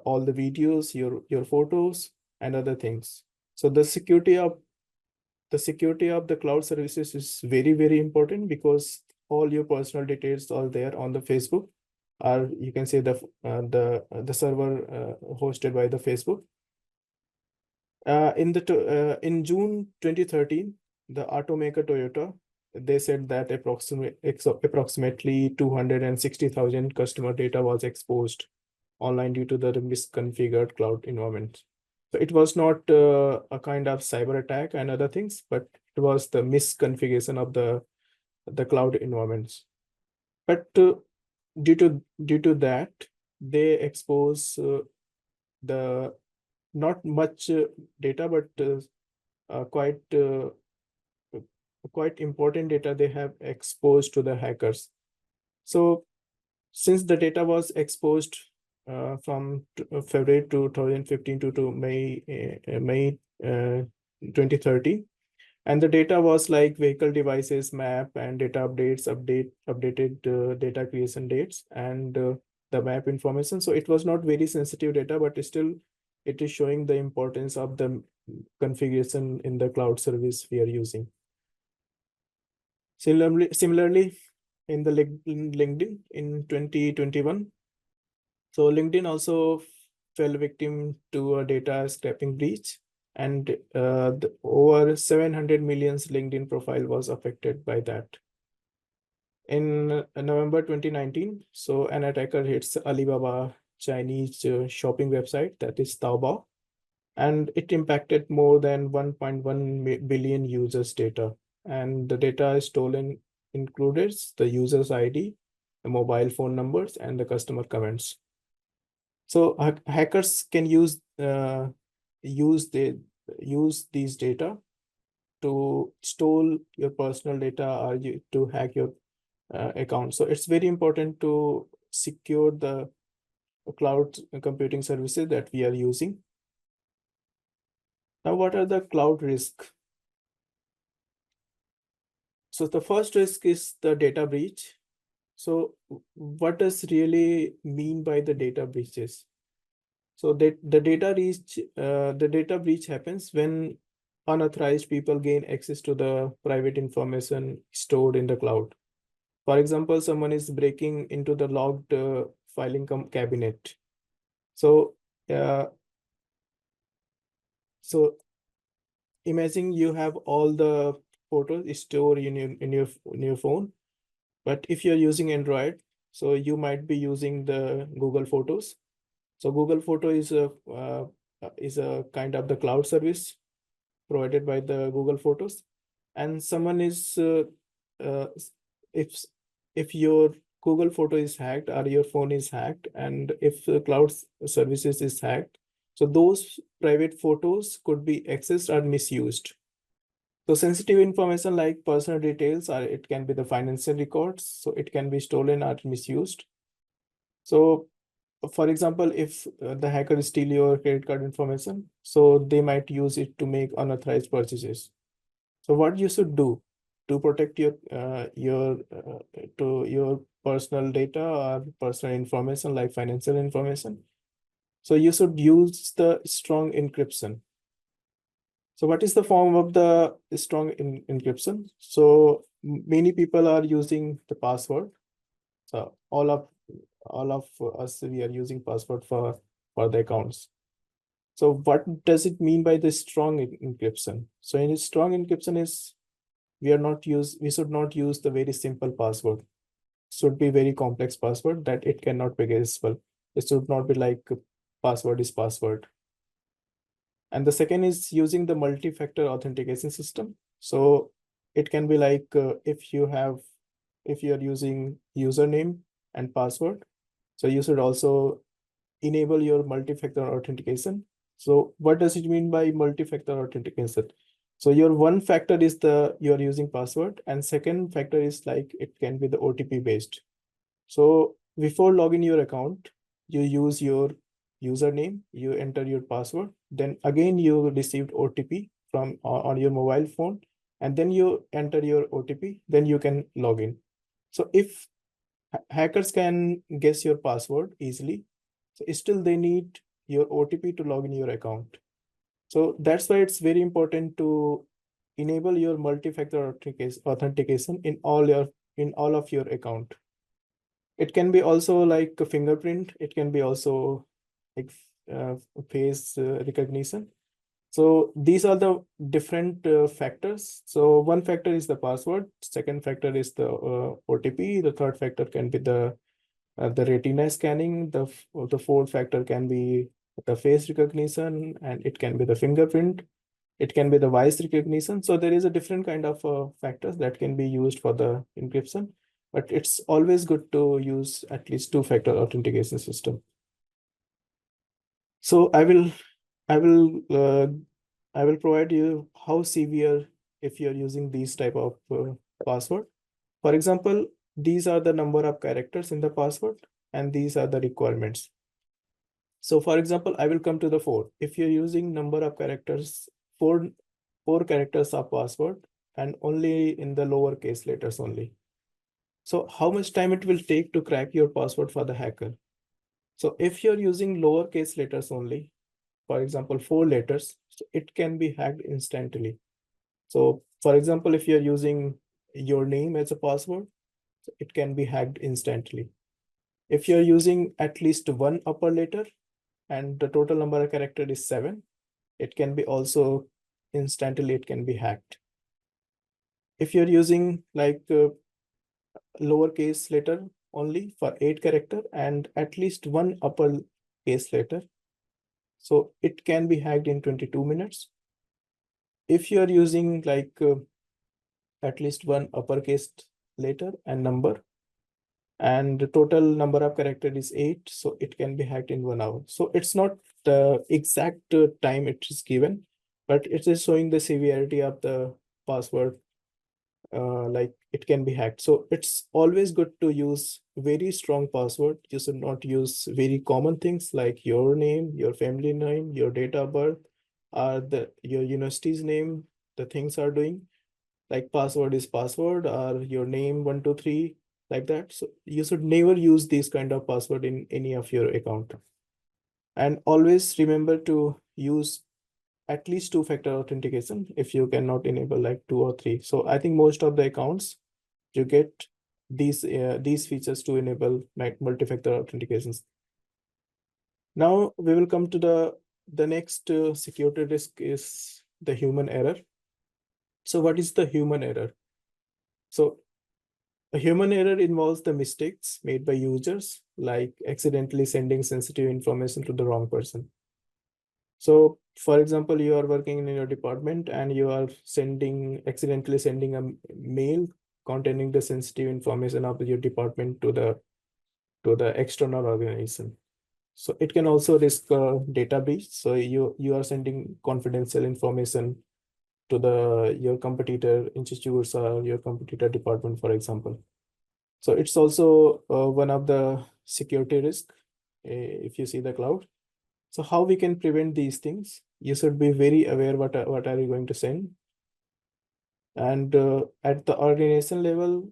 all the videos, your photos, and other things. So the security of the cloud services is very, very important, because all your personal details are there on the Facebook, or you can say the server hosted by the Facebook. In June 2013, the automaker Toyota, they said that approximately 260,000 customer data was exposed online due to the misconfigured cloud environment. So it was not a kind of cyber attack and other things, but it was the misconfiguration of the cloud environments. But due to that, they expose the not much data, but quite important data they have exposed to the hackers. So since the data was exposed from February 2015 to May 2030, and the data was like vehicle devices, map, and data updated data creation dates, and the map information. So it was not very sensitive data, but still it is showing the importance of the configuration in the cloud service we are using. Similarly, in the LinkedIn in 2021, so LinkedIn also fell victim to a data scraping breach, and over 700 million LinkedIn profile was affected by that. In November 2019, so an attacker hits Alibaba Chinese shopping website, that is Taobao, and it impacted more than 1.1 billion users' data. And the data stolen included the user's ID, the mobile phone numbers, and the customer comments. So hackers can use these data to steal your personal data, or to hack your account. So it's very important to secure cloud computing services that we are using. Now, what are the cloud risks? So the first risk is the data breach. So what does really mean by the data breaches? So that the data breach happens when unauthorized people gain access to the private information stored in the cloud. For example, someone is breaking into the logged filing cabinet. So so imagine you have all the photos stored in your phone, but if you're using Android, so you might be using the Google Photos. So Google Photo is a kind of the cloud service provided by the Google Photos, and someone is uh, if if your Google Photo is hacked or your phone is hacked, and if the cloud services is hacked, so those private photos could be accessed or misused. So sensitive information like personal details, or it can be the financial records, so it can be stolen or misused. So for example, if the hacker steal your credit card information, so they might use it to make unauthorized purchases. So what you should do to protect your personal data or personal information like financial information, so you should use the strong encryption. So what is the form of the strong encryption? So many people are using the password. So all of us, we are using password for the accounts. So what does it mean by the strong encryption? So in strong encryption is we should not use the very simple password. It should be very complex password that it cannot be guessable. It should not be like password is password. And the second is using the multi-factor authentication system. So it can be like if you are using username and password, so you should also enable your multi-factor authentication. So what does it mean by multi-factor authentication? So your one factor is you're using password, and second factor is like it can be the OTP based. So before logging your account, you use your username, you enter your password, then again you received OTP from on your mobile phone, and then you enter your OTP, then you can log in. So if hackers can guess your password easily, so still they need your OTP to log in your account. So that's why it's very important to enable your multi-factor authentication in all of your account. It can be also like a fingerprint. It can be also like uh, face recognition. So these are the different factors. So one factor is the password. Second factor is the OTP. The third factor can be the retina scanning. The fourth factor can be the face recognition, and it can be the fingerprint. It can be the voice recognition. So there is a different kind of factors that can be used for the encryption, but it's always good to use at least two-factor authentication system. So I will provide you how severe if you're using these type of password. For example, these are the number of characters in the password, and these are the requirements. So for example, I will come to the 4. If you're using number of characters, four characters of password, and only in the lowercase letters only. So how much time it will take to crack your password for the hacker? So if you're using lowercase letters only, for example, 4 letters, so it can be hacked instantly. So for example, if you're using your name as a password, so it can be hacked instantly. If you're using at least one upper letter and the total number of character is 7, it can be also instantly, it can be hacked. If you're using like lowercase letter only for 8 character and at least one upper case letter, so it can be hacked in 22 minutes. If you are using like at least one uppercase letter and number, and the total number of character is 8, so it can be hacked in 1 hour. So it's not the exact time it is given, but it is showing the severity of the password like it can be hacked. So it's always good to use very strong password. You should not use very common things like your name, your family name, your date of birth, your university's name, the things are doing. Like password is password, or your name 123, like that. So you should never use these kind of password in any of your account. And always remember to use at least two-factor authentication if you cannot enable like 2 or 3. So I think most of the accounts you get these features to enable multi-factor authentications. Now we will come to the next security risk is the human error. So what is the human error? So a human error involves the mistakes made by users, like accidentally sending sensitive information to the wrong person. So for example, you are working in your department and you are accidentally sending a mail containing the sensitive information of your department to the external organization. So it can also risk a data breach. So you are sending confidential information to your competitor institutes or your competitor department, for example. So it's also one of the security risk if you see the cloud. So how we can prevent these things? You should be very aware what are you going to send. And at the organization level,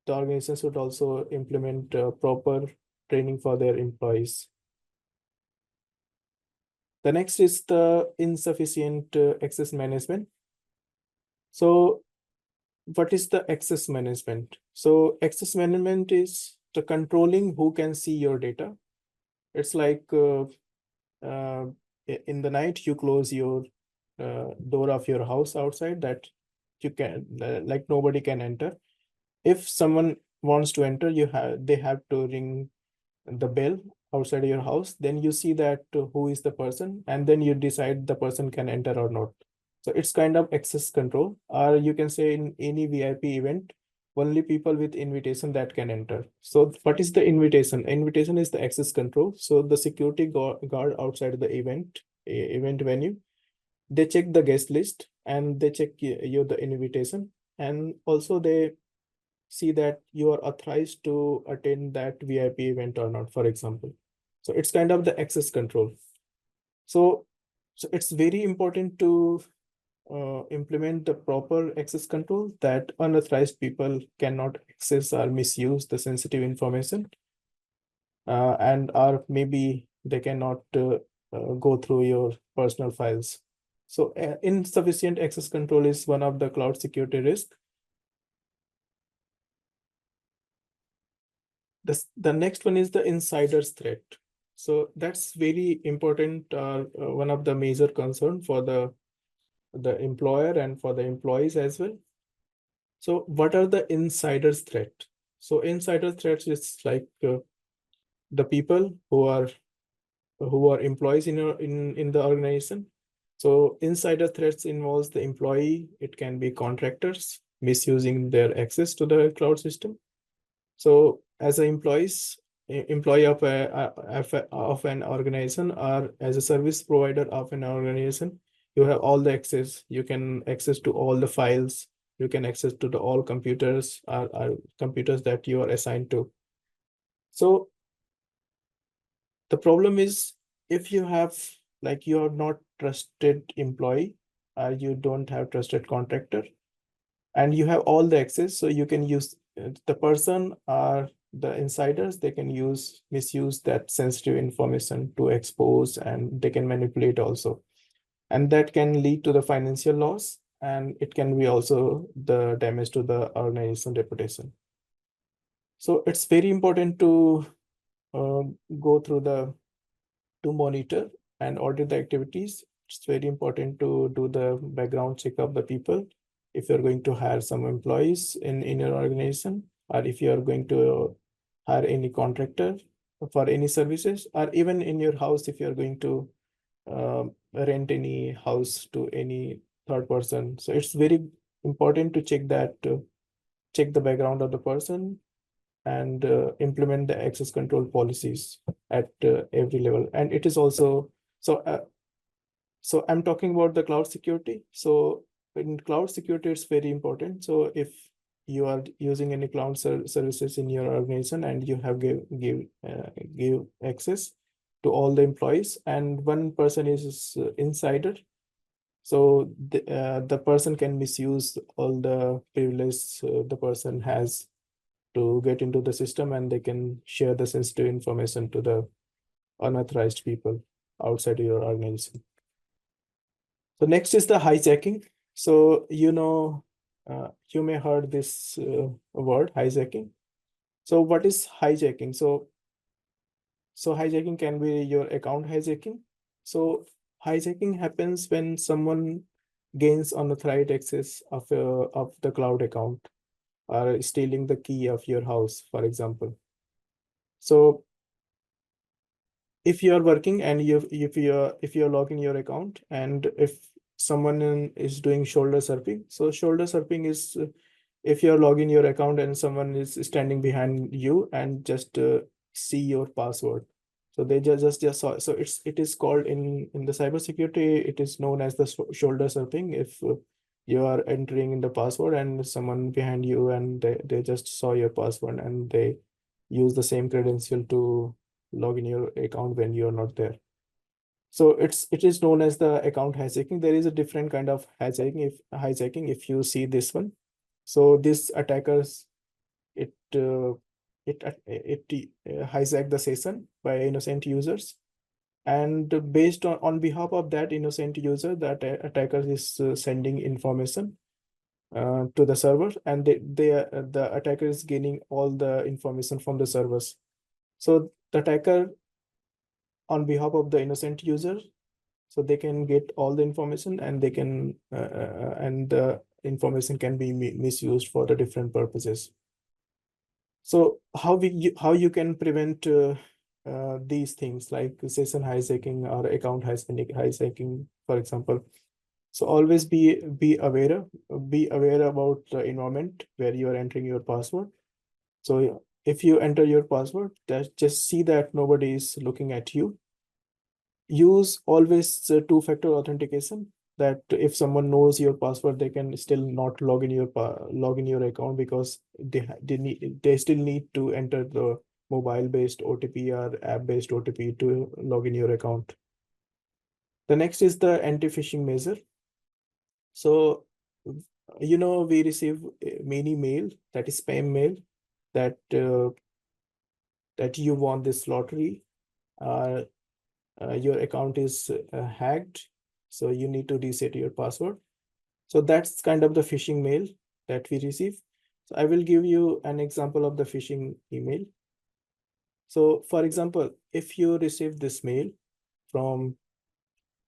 the organization should also implement proper training for their employees. The next is the insufficient access management. So what is the access management? So access management is the controlling who can see your data. It's like in the night you close your door of your house outside, that you can like nobody can enter. If someone wants to enter, they have to ring the bell outside your house. Then you see that who is the person, and then you decide the person can enter or not. So it's kind of access control, or you can say in any VIP event, only people with invitation that can enter. So what is the invitation? Invitation is the access control. So the security guard outside the event venue, they check the guest list and they check you the invitation, and also they see that you are authorized to attend that VIP event or not, for example. So it's kind of the access control. So it's very important to implement the proper access control, that unauthorized people cannot access or misuse the sensitive information, and or maybe they cannot go through your personal files. So insufficient access control is one of the cloud security risk. The next one is the insider's threat. So that's very important, one of the major concern for the employer and for the employees as well. So what are the insider's threat? So insider threats is like the people who are employees in the organization. So insider threats involves the employee. It can be contractors misusing their access to the cloud system. So as an employee of an organization, or as a service provider of an organization, you have all the access. You can access to all the files. You can access to all computers or computers that you are assigned to. So the problem is, if you have you are not trusted employee, or you don't have trusted contractor, and you have all the access, so you can use the person or the insiders, they can misuse that sensitive information to expose, and they can manipulate also, and that can lead to the financial loss, and it can be also the damage to the organization reputation. So it's very important to go through to monitor and audit the activities. It's very important to do the background check of the people. If you're going to hire some employees in your organization, or if you are going to hire any contractor for any services, or even in your house, if you're going to rent any house to any third person. So it's very important to check the background of the person, and implement the access control policies at every level. And it is also, so I'm talking about the cloud security. So in cloud security, it's very important. So if you are using any cloud services in your organization, and you have give access to all the employees, and one person is insider. So the person can misuse all the privilege the person has to get into the system, and they can share the sensitive information to the unauthorized people outside your organization. So next is the hijacking. So you may heard this word hijacking. So what is hijacking? So hijacking can be your account hijacking. So hijacking happens when someone gains unauthorized access of the cloud account, or stealing the key of your house, for example. So if you are working and if you're logging your account, and if someone is doing shoulder surfing. So shoulder surfing is if you're logging your account and someone is standing behind you and just see your password. So they just saw. So it is called in the cybersecurity, it is known as the shoulder surfing. If you are entering in the password and someone behind you, and they just saw your password, and they use the same credential to log in your account when you're not there. So it is known as the account hijacking. There is a different kind of hijacking if you see this one. So these attackers, it hijack the session by innocent users, and based on behalf of that innocent user, that attacker is sending information to the server, and the attacker is gaining all the information from the servers. So the attacker, on behalf of the innocent user, so they can get all the information, and they can and the information can be misused for the different purposes. So how you can prevent these things like session hijacking or account hijacking, for example. So always be aware about the environment where you are entering your password. So if you enter your password, just see that nobody is looking at you. Use always two-factor authentication, that if someone knows your password, they can still not log in your account, because they still need to enter the mobile-based OTP or app-based OTP to log in your account. The next is the anti-phishing measure. So we receive many mail, that is spam mail, that that you won this lottery, your account is hacked, so you need to reset your password. So that's kind of the phishing mail that we receive. So I will give you an example of the phishing email. So for example, if you receive this mail from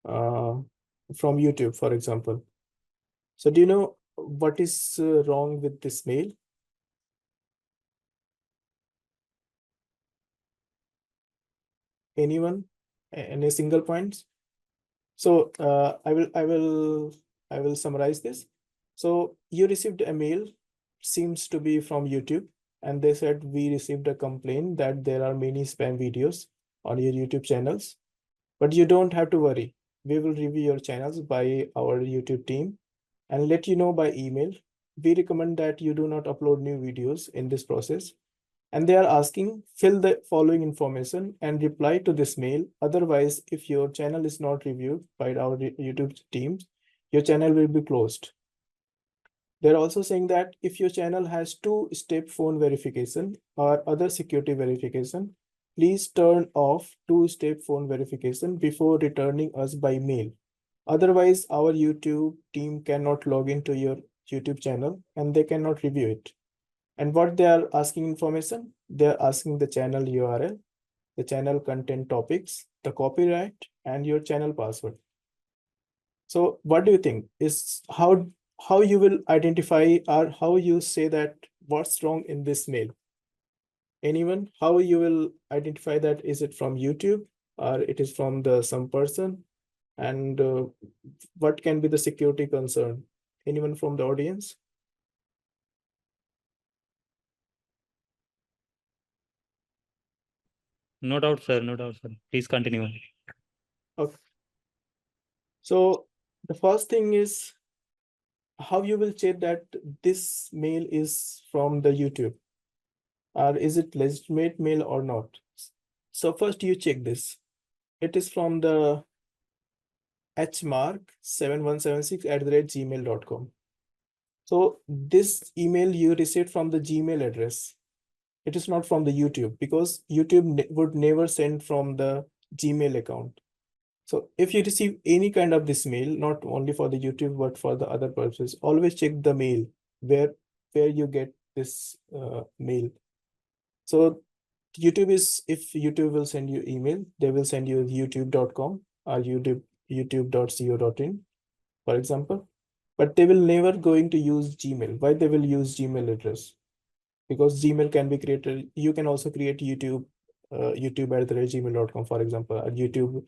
YouTube, for example. So do you know what is wrong with this mail? Anyone? Any single points? So I will summarize this. So you received a mail, seems to be from YouTube, and they said, we received a complaint that there are many spam videos on your YouTube channels, but you don't have to worry. We will review your channels by our YouTube team and let you know by email. We recommend that you do not upload new videos in this process. And they are asking, fill the following information and reply to this mail. Otherwise, if your channel is not reviewed by our YouTube team, your channel will be closed. They're also saying that if your channel has two-step phone verification or other security verification, please turn off two-step phone verification before returning us by mail. Otherwise, our YouTube team cannot log into your YouTube channel and they cannot review it. And what they are asking information, they're asking the channel URL, the channel content topics, the copyright, and your channel password. So what do you think is how you will identify, or how you say that what's wrong in this mail? Anyone? How you will identify that? Is it from YouTube or it is from some person? And what can be the security concern? Anyone from the audience? No doubt, sir. No doubt, sir. Please continue. Okay. So the first thing is, how you will check that this mail is from the YouTube, or is it legitimate mail or not? So first you check this. It is from the hmark7176@gmail.com. So this email you received from the Gmail address. It is not from the YouTube, because YouTube would never send from the Gmail account. So if you receive any kind of this mail, not only for the YouTube, but for the other purposes, always check the mail where you get this mail. So YouTube is, if YouTube will send you email, they will send you youtube.com or youtube.co.in, for example, but they will never going to use Gmail. Why they will use Gmail address? Because Gmail can be created. You can also create youtube@gmail.com, for example, or YouTube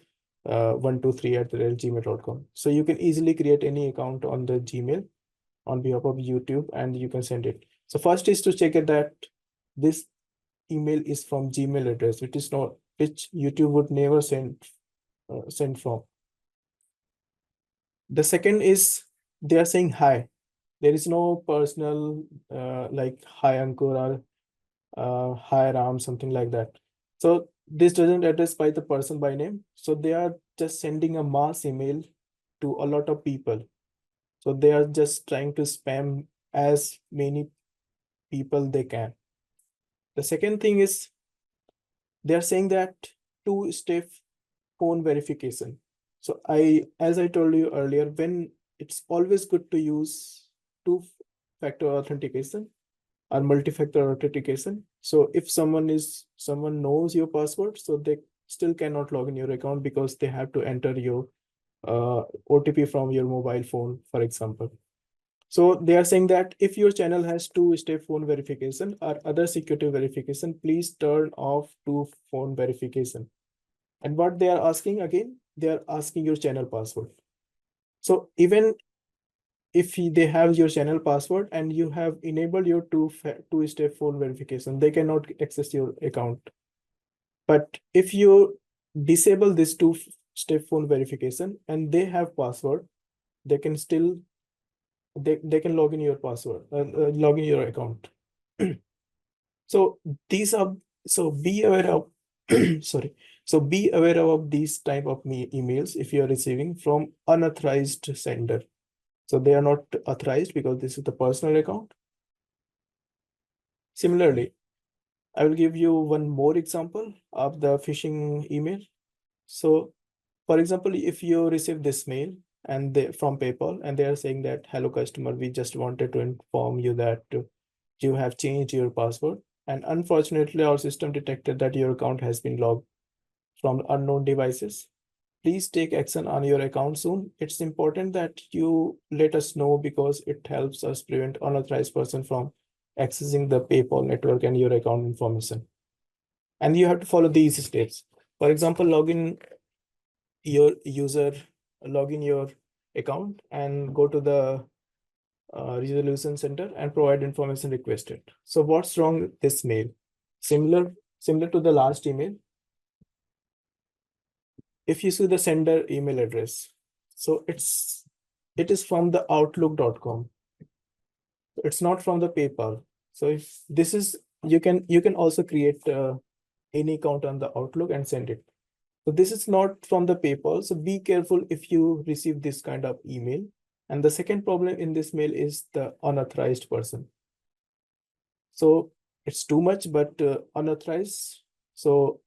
123@gmail.com. So you can easily create any account on the Gmail on behalf of YouTube, and you can send it. So first is to check it that this email is from Gmail address, which is not, which YouTube would never send from. The second is they are saying hi. There is no personal like hi Ankur or hi Ram, something like that. So this doesn't address by the person by name. So they are just sending a mass email to a lot of people. So they are just trying to spam as many people they can. The second thing is they are saying that two-step phone verification. So as I told you earlier, when it's always good to use two-factor authentication or multi-factor authentication. So if someone knows your password, so they still cannot log in your account because they have to enter your OTP from your mobile phone, for example. So they are saying that if your channel has two-step phone verification or other security verification, please turn off two-phone verification. And what they are asking again, they are asking your channel password. So even if they have your channel password and you have enabled your two-step phone verification, they cannot access your account. But if you disable this two-step phone verification and they have password, they can still they can log in your password, log in your account. So these are, so be aware of sorry, so be aware of these type of emails if you are receiving from unauthorized sender. So they are not authorized because this is the personal account. Similarly, I will give you one more example of the phishing email. So for example, if you receive this mail and from PayPal, and they are saying that, hello customer, we just wanted to inform you that you have changed your password. And unfortunately, our system detected that your account has been logged from unknown devices. Please take action on your account soon. It's important that you let us know because it helps us prevent unauthorized person from accessing the PayPal network and your account information. And you have to follow these steps. For example, log in your account and go to the resolution center and provide information requested. So what's wrong with this mail? Similar to the last email. If you see the sender email address, so it is from the outlook.com. It's not from the PayPal. So if this is, you can also create any account on the Outlook and send it. So this is not from the PayPal. So be careful if you receive this kind of email. And the second problem in this mail is the unauthorized person. So it's too much, but unauthorized. So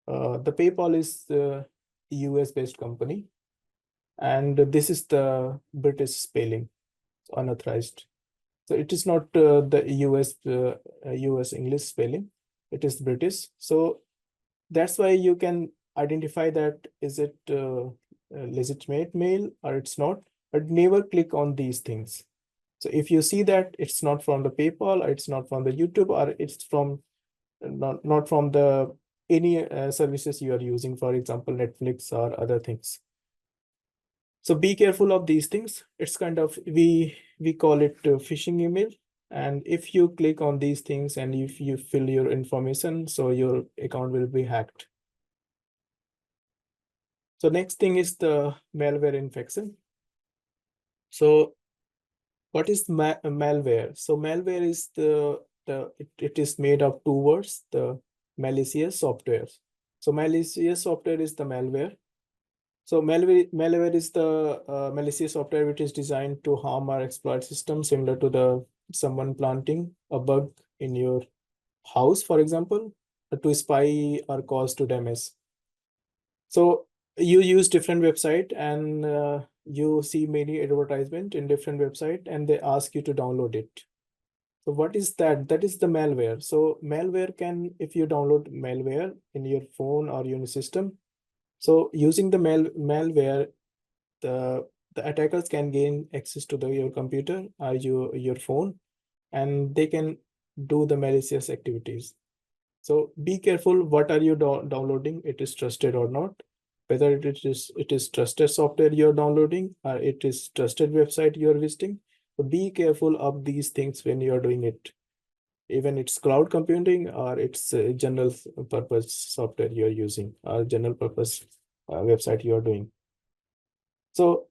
the PayPal is the US based company. And this is the British spelling, unauthorized. So it is not the US English spelling. It is British. So that's why you can identify that is it a legitimate mail or it's not, but never click on these things. So if you see that it's not from the PayPal, or it's not from the YouTube, or it's from not from the any services you are using, for example, Netflix or other things. So be careful of these things. It's kind of, we call it phishing email. And if you click on these things and if you fill your information, so your account will be hacked. So next thing is the malware infection. So What is malware? So malware is it is made of two words, the malicious software. So malicious software is the malware. So malware is the malicious software which is designed to harm or exploit system, similar to the someone planting a bug in your house, for example, to spy or cause to damage. So you use different website and you see many advertisement in different website and they ask you to download it. So what is that? That is the malware. So malware can, if you download malware in your phone or your system, so using the malware, the attackers can gain access to your computer or your phone, and they can do the malicious activities. So be careful what are you downloading, it is trusted or not, whether it is trusted software you're downloading or it is trusted website you're visiting. So be careful of these things when you're doing it, even it's cloud computing or it's general purpose software you're using or general purpose website you're doing. So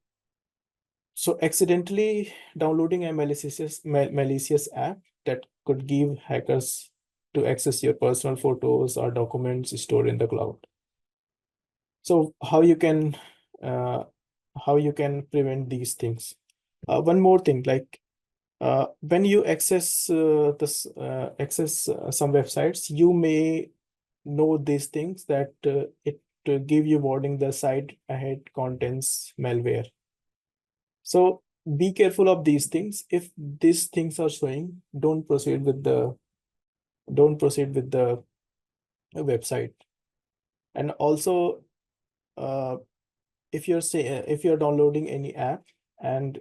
accidentally downloading a malicious app that could give hackers to access your personal photos or documents stored in the cloud. So how you can prevent these things? One more thing, like when you access some websites, you may know these things that it give you warning the site ahead contains malware. So be careful of these things. If these things are showing, don't proceed with the website. And also, if you're downloading any app and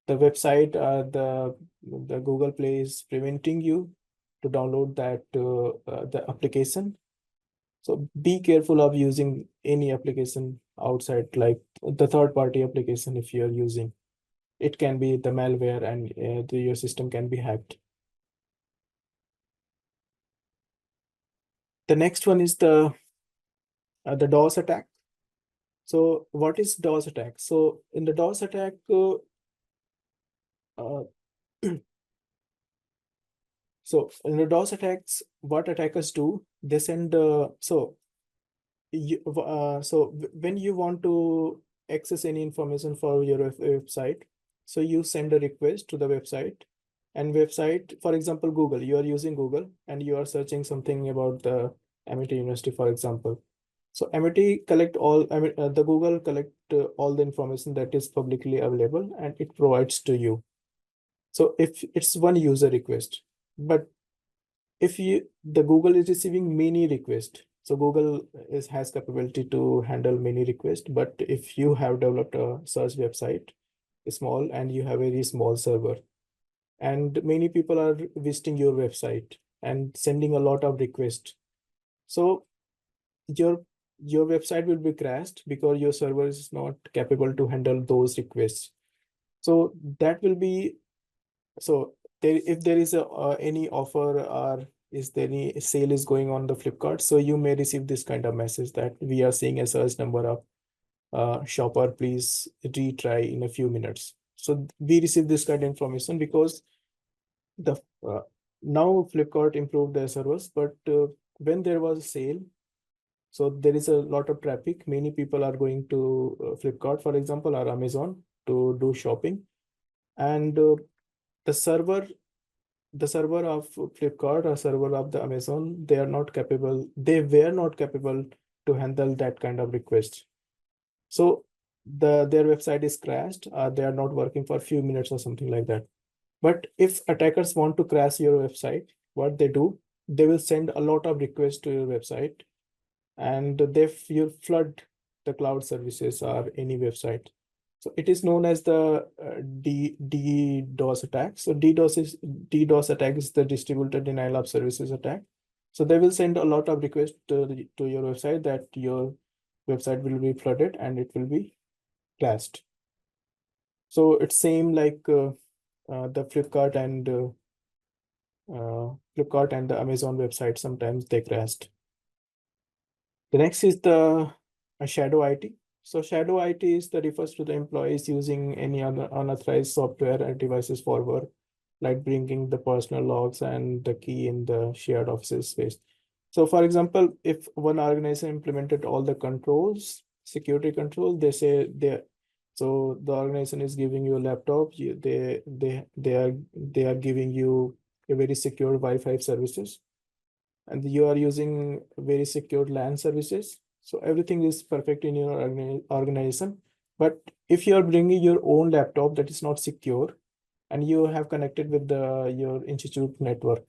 the website the Google Play is preventing you to download that the application, so be careful of using any application outside, like the third-party application. If you're using, it can be the malware and your system can be hacked. The next one is the DOS attack. So what is DOS attack? So in the DOS attack, so in the DOS attacks, what attackers do, they send when you want to access any information for your website, so you send a request to the website, and website, for example, Google, you are using Google and you are searching something about the Amity University, for example. So Amity collect all, the Google collect all the information that is publicly available and it provides to you. So if it's one user request, but if the Google is receiving many requests, so Google has capability to handle many requests. But if you have developed a search website, small, and you have a very small server, and many people are visiting your website and sending a lot of requests, so your website will be crashed because your server is not capable to handle those requests. So that will be, so if there is any offer or is there any sale is going on the Flipkart, so you may receive this kind of message that we are seeing a search number of shopper, please retry in a few minutes. So we receive this kind of information because the now Flipkart improved their servers, but when there was a sale, so there is a lot of traffic. Many people are going to Flipkart, for example, or Amazon to do shopping, and the server of Flipkart or server of the Amazon, they were not capable to handle that kind of request. So their website is crashed, they are not working for a few minutes or something like that. But if attackers want to crash your website, what they do, they will send a lot of requests to your website, and you flood the cloud services or any website. So it is known as the DDoS attack. So DDoS attack is the distributed denial of services attack. So they will send a lot of requests to your website that your website will be flooded and it will be crashed. So it's same like the Flipkart and the Amazon website. Sometimes they crashed. The next is the shadow IT. So shadow IT is the refers to the employees using any other unauthorized software and devices for work, like bringing the personal logs and the key in the shared office space. So for example, if one organization implemented all the controls, security control, they say so the organization is giving you a laptop, they are giving you a very secure Wi-Fi services, and you are using very secure LAN services. So everything is perfect in your organization. But if you are bringing your own laptop that is not secure, and you have connected with your institute network,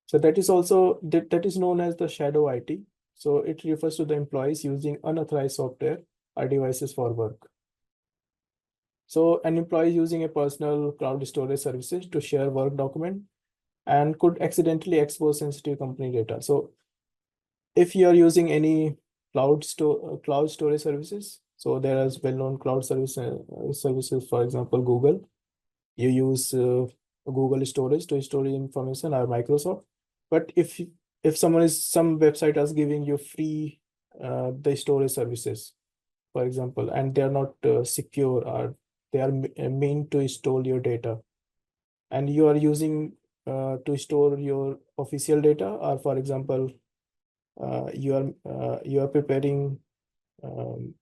so that is also that is known as the shadow IT. So it refers to the employees using unauthorized software or devices for work. So an employee using a personal cloud storage services to share work document and could accidentally expose sensitive company data. So if you are using any cloud storage services, so there is well-known cloud services, for example, Google. You use Google storage to store your information, or Microsoft. But if some website is giving you free the storage services, for example, and they are not secure, or they are meant to store your data, and you are using to store your official data, or for example, you are preparing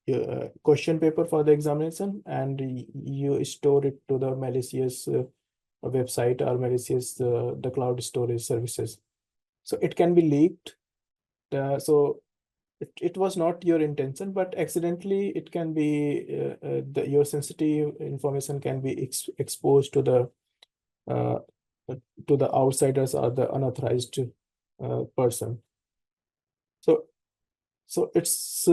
your question paper for the examination, and you store it to the malicious website or malicious the cloud storage services. So it can be leaked. So it was not your intention, but accidentally it can be your sensitive information can be exposed uh, to the outsiders or the unauthorized person. So it's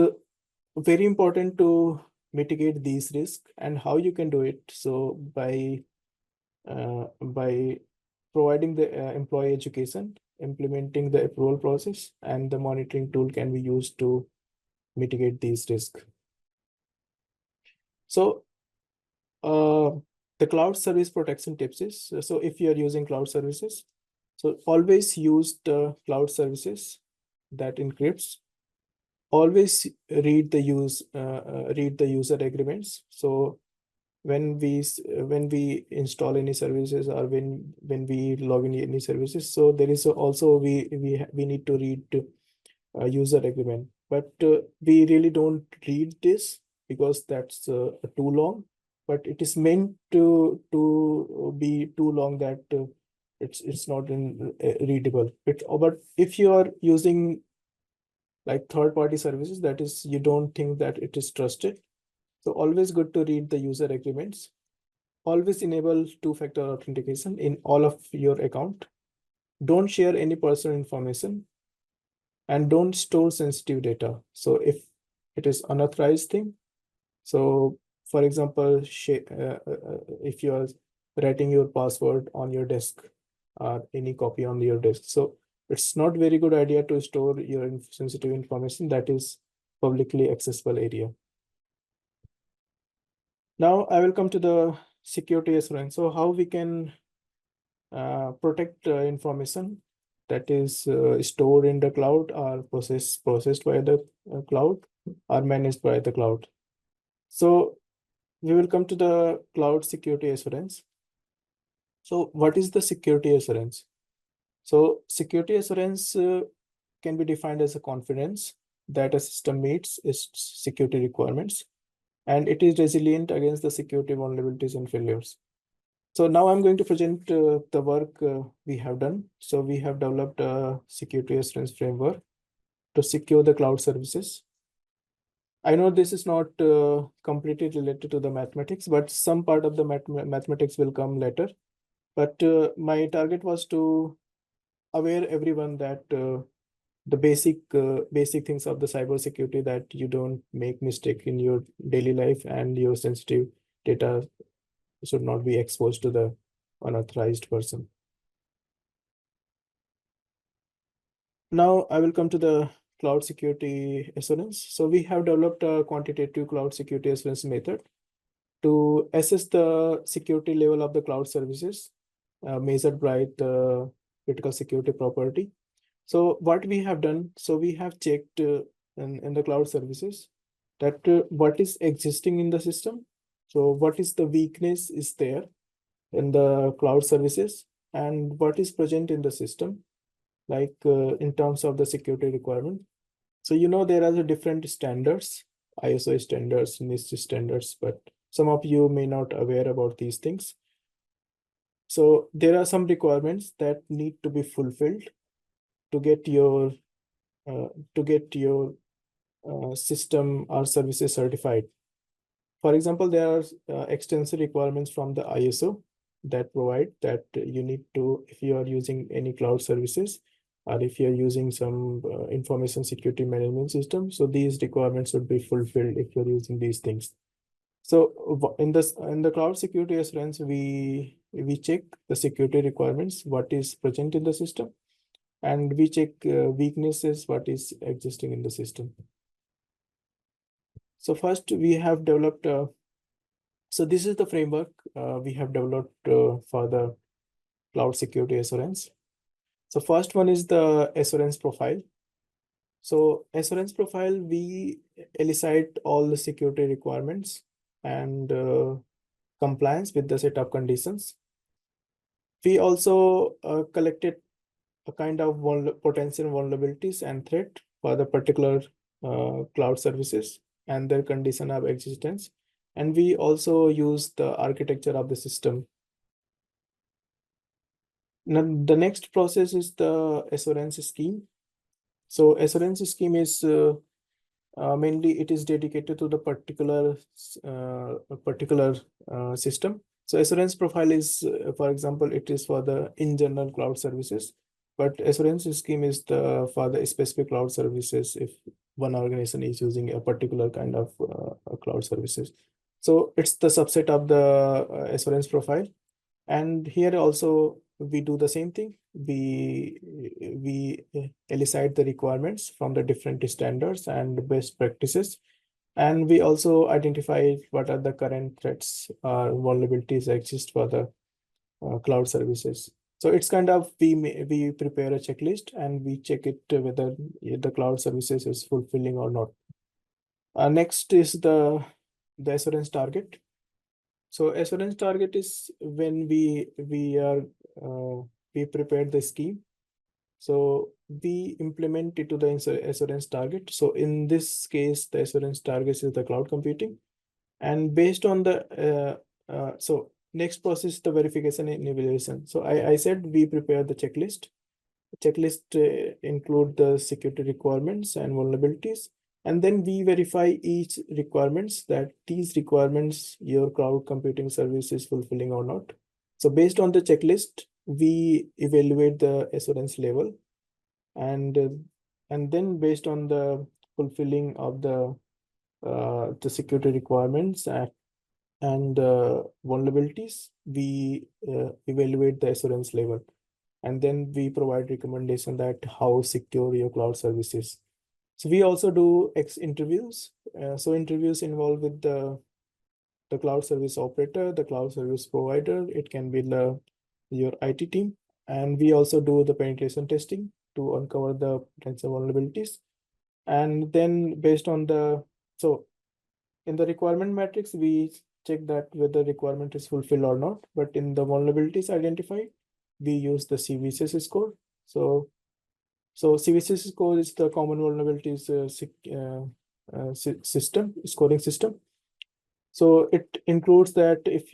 very important to mitigate these risks, and how you can do it. So by providing the employee education, implementing the approval process, and the monitoring tool can be used to mitigate these risks. So the cloud service protection tips is, so if you are using cloud services, so always use the cloud services that encrypts. Always read the user agreements. So when we install any services, or when we log in any services, so there is also we need to read user agreement. But we really don't read this, because that's too long. But it is meant to be too long that it's not readable. But if you are using like third-party services, that is, you don't think that it is trusted, so always good to read the user agreements. Always enable two-factor authentication in all of your account. Don't share any personal information, and don't store sensitive data. So if it is unauthorized thing, so for example, if you are writing your password on your desk, or any copy on your desk, so it's not very good idea to store your sensitive information that is publicly accessible area. Now I will come to the security assurance. So how we can protect information that is stored in the cloud, or processed by the cloud, or managed by the cloud. So we will come to the cloud security assurance. So what is the security assurance? So security assurance can be defined as a confidence that a system meets its security requirements, and it is resilient against the security vulnerabilities and failures. So now I'm going to present the work we have done. So we have developed a security assurance framework to secure the cloud services. I know this is not completely related to the mathematics, but some part of the mathematics will come later. But my target was to aware everyone that the basic things of the cyber security, that you don't make mistake in your daily life, and your sensitive data should not be exposed to the unauthorized person. Now I will come to the cloud security assurance. So we have developed a quantitative cloud security assurance method to assess the security level of the cloud services measured by the critical security property. So what we have done, so we have checked in the cloud services, that what is existing in the system. So what is the weakness is there in the cloud services, and what is present in the system, like in terms of the security requirement. So there are the different standards, ISO standards, NIST standards, but some of you may not aware about these things. So there are some requirements that need to be fulfilled to get your system or services certified. For example, there are extensive requirements from the ISO that provide that you need to, if you are using any cloud services, or if you're using some information security management system, so these requirements would be fulfilled if you're using these things. So in the cloud security assurance, we check the security requirements, what is present in the system, and we check weaknesses, what is existing in the system. So first we have developed, so this is the framework we have developed for the cloud security assurance. So first one is the assurance profile. So assurance profile, we elicit all the security requirements and compliance with the setup conditions. We also collected a kind of potential vulnerabilities and threat for the particular cloud services and their condition of existence. And we also use the architecture of the system. Now, the next process is the assurance scheme. So assurance scheme is mainly it is dedicated to the particular system. So assurance profile is, for example, it is for the in general cloud services, but assurance scheme is for the specific cloud services if one organization is using a particular kind of cloud services. So it's the subset of the assurance profile. And here also we do the same thing. We elicit the requirements from the different standards and best practices. And we also identify what are the current threats or vulnerabilities exist for the cloud services. So it's kind of, we prepare a checklist and we check it whether the cloud services is fulfilling or not. Next is the assurance target. So assurance target is when we prepare the scheme. So we implement it to the assurance target. So in this case, the assurance target is the cloud computing. And based on the, so next process is the verification and evaluation. So I said we prepare the checklist. Checklist include the security requirements and vulnerabilities. And then we verify each requirements that these requirements your cloud computing service is fulfilling or not. So based on the checklist, we evaluate the assurance level, and then based on the fulfilling of the security requirements and vulnerabilities, we evaluate the assurance level, and then we provide recommendation that how secure your cloud service is. So we also do interviews. So interviews involved with the cloud service operator, the cloud service provider. It can be your IT team. And we also do the penetration testing to uncover the potential vulnerabilities. And then based on so in the requirement matrix, we check that whether requirement is fulfilled or not. But in the vulnerabilities identified, we use the CVSS score. So CVSS score is the common vulnerabilities system scoring system. So it includes that if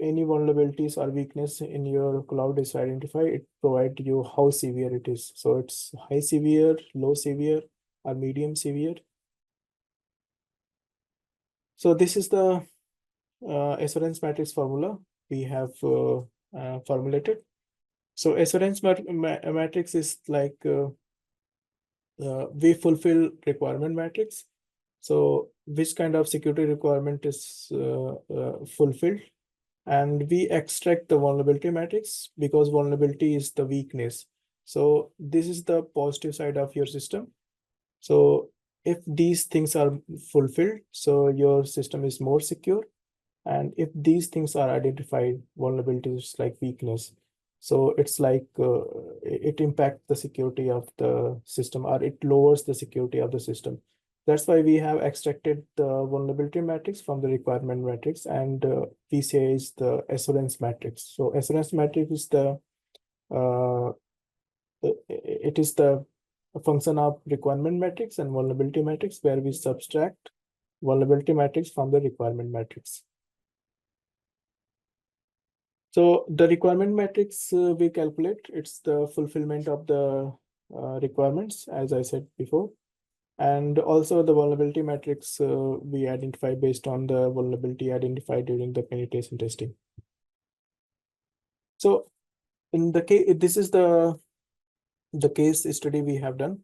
any vulnerabilities or weakness in your cloud is identified, it provides you how severe it is. So it's high severe, low severe, or medium severe. So this is the assurance matrix formula we have formulated. So assurance matrix is like we fulfill requirement matrix. So which kind of security requirement is fulfilled, and we extract the vulnerability matrix because vulnerability is the weakness. So this is the positive side of your system. So if these things are fulfilled, so your system is more secure. And if these things are identified, vulnerabilities like weakness, so it's like it impacts the security of the system, or it lowers the security of the system. That's why we have extracted the vulnerability matrix from the requirement matrix, and PCI is the assurance matrix. So assurance matrix is it is the function of requirement matrix and vulnerability matrix, where we subtract vulnerability matrix from the requirement matrix. So the requirement matrix we calculate, it's the fulfillment of the requirements, as I said before. And also the vulnerability matrix we identify based on the vulnerability identified during the penetration testing. So in the case, this is the case study we have done.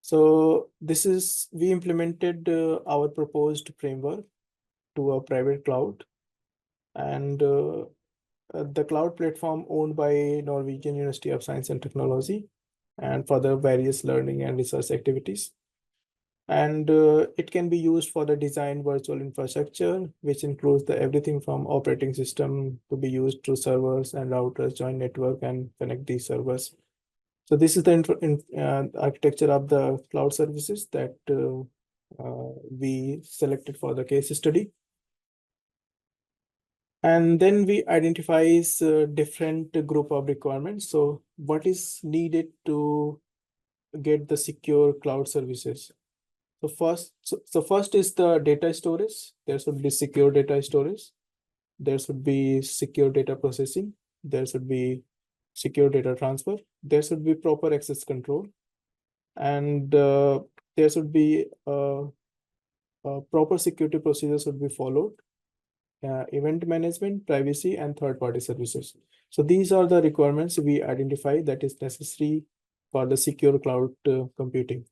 So this is, we implemented our proposed framework to a private cloud, and the cloud platform owned by Norwegian University of Science and Technology, and for the various learning and research activities. And it can be used for the design virtual infrastructure, which includes the everything from operating system to be used to servers and routers, join network and connect these servers. So this is the architecture of the cloud services that we selected for the case study. And then we identify different group of requirements. So what is needed to get the secure cloud services? So first is the data storage. There should be secure data storage. There should be secure data processing. There should be secure data transfer. There should be proper access control. And there should be proper security procedures should be followed. Event management, privacy, and third-party services. So these are the requirements we identify that is necessary for the secure cloud computing.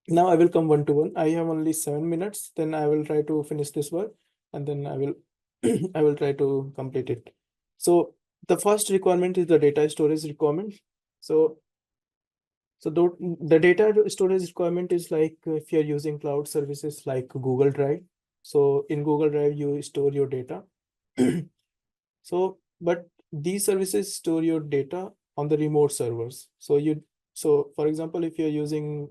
Now I will come one to one. I have only 7 minutes. Then I will try to finish this work, and then I will I will try to complete it. So the first requirement is the data storage requirement. So the data storage requirement is like if you're using cloud services like Google Drive. So in Google Drive, you store your data. So, but these services store your data on the remote servers. So for example, if you're using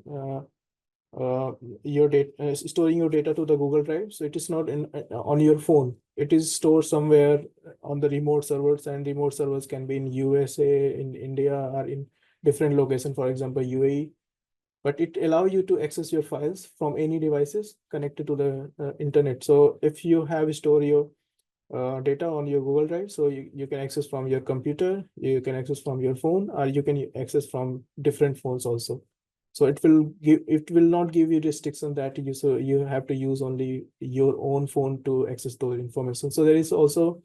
your data, storing your data to the Google Drive, so it is not on your phone. It is stored somewhere on the remote servers, and remote servers can be in USA, in India, or in different locations, for example, UAE. But it allows you to access your files from any devices connected to the internet. So if you have store your data on your Google Drive, so you can access from your computer, you can access from your phone, or you can access from different phones also. So it will not give you restriction that you have to use only your own phone to access those information. So there is also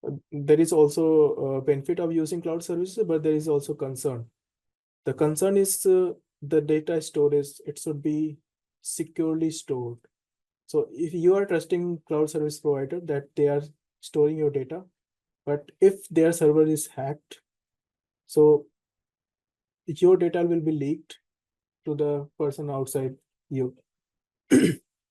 a benefit of using cloud services, but there is also concern. The concern is the data storage. It should be securely stored. So if you are trusting cloud service provider that they are storing your data, but if their server is hacked, so your data will be leaked to the person outside you.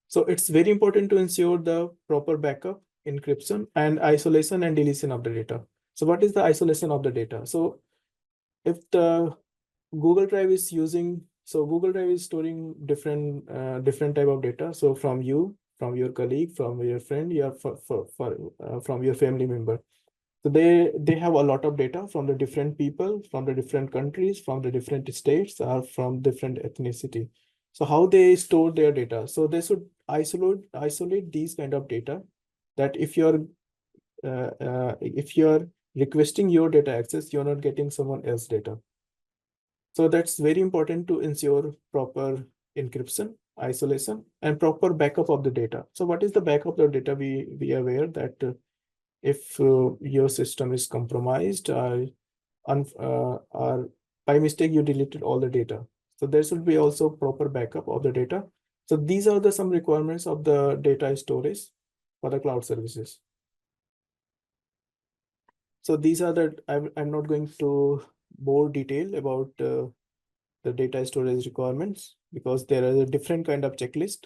So it's very important to ensure the proper backup, encryption, and isolation and deletion of the data. So what is the isolation of the data? So if the Google Drive is Google Drive is storing different type of data. So from you, from your colleague, from your friend, from your family member. So they have a lot of data from the different people, from the different countries, from the different states, or from different ethnicity. So how they store their data? So they should isolate these kind of data, that if you're requesting your data access, you're not getting someone else's data. So that's very important to ensure proper encryption, isolation, and proper backup of the data. So what is the backup of the data? We are aware that if your system is compromised, or by mistake you deleted all the data, so there should be also proper backup of the data. So these are some requirements of the data storage for the cloud services. So these are I'm not going to more detail about the data storage requirements, because there is a different kind of checklist.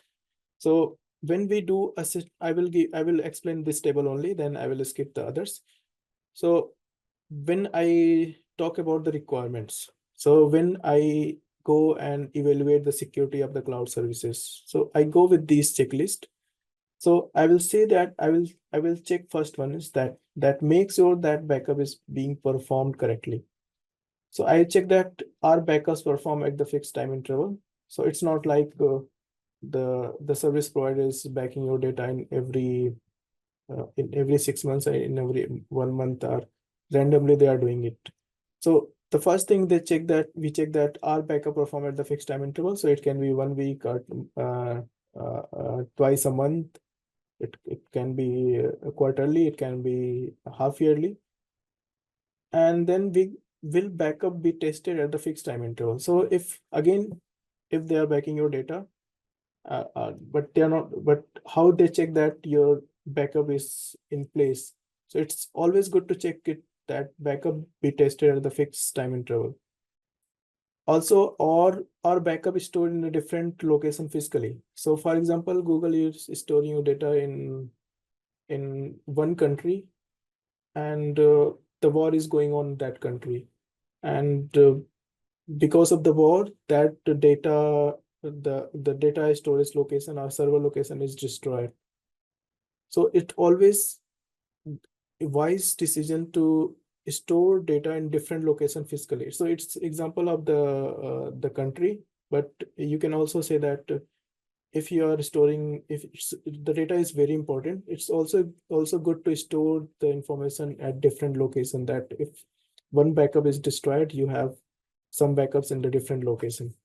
So when we do I will explain this table only, then I will skip the others. So when I talk about the requirements, so when I go and evaluate the security of the cloud services. So I go with these checklist. So I will say that I will check first one is that make sure that backup is being performed correctly. So I check that our backups perform at the fixed time interval. So it's not like the service provider is backing your data in every 6 months or in every 1 month, or randomly they are doing it. So the first thing we check that our backup perform at the fixed time interval. So it can be 1 week or twice a month. It can be quarterly, it can be half yearly. And then we will backup be tested at the fixed time interval. So if they are backing your data, but they are not, but how they check that your backup is in place? So it's always good to check it that backup be tested at the fixed time interval. Also, or our backup is stored in a different location physically. So for example, Google is storing your data in one country, and the war is going on in that country, and because of the war, that the data storage location or server location is destroyed. So it always a wise decision to store data in different location physically. So it's example of the country, but you can also say that if you are storing, if the data is very important, it's also good to store the information at different location, that if one backup is destroyed, you have some backups in the different location.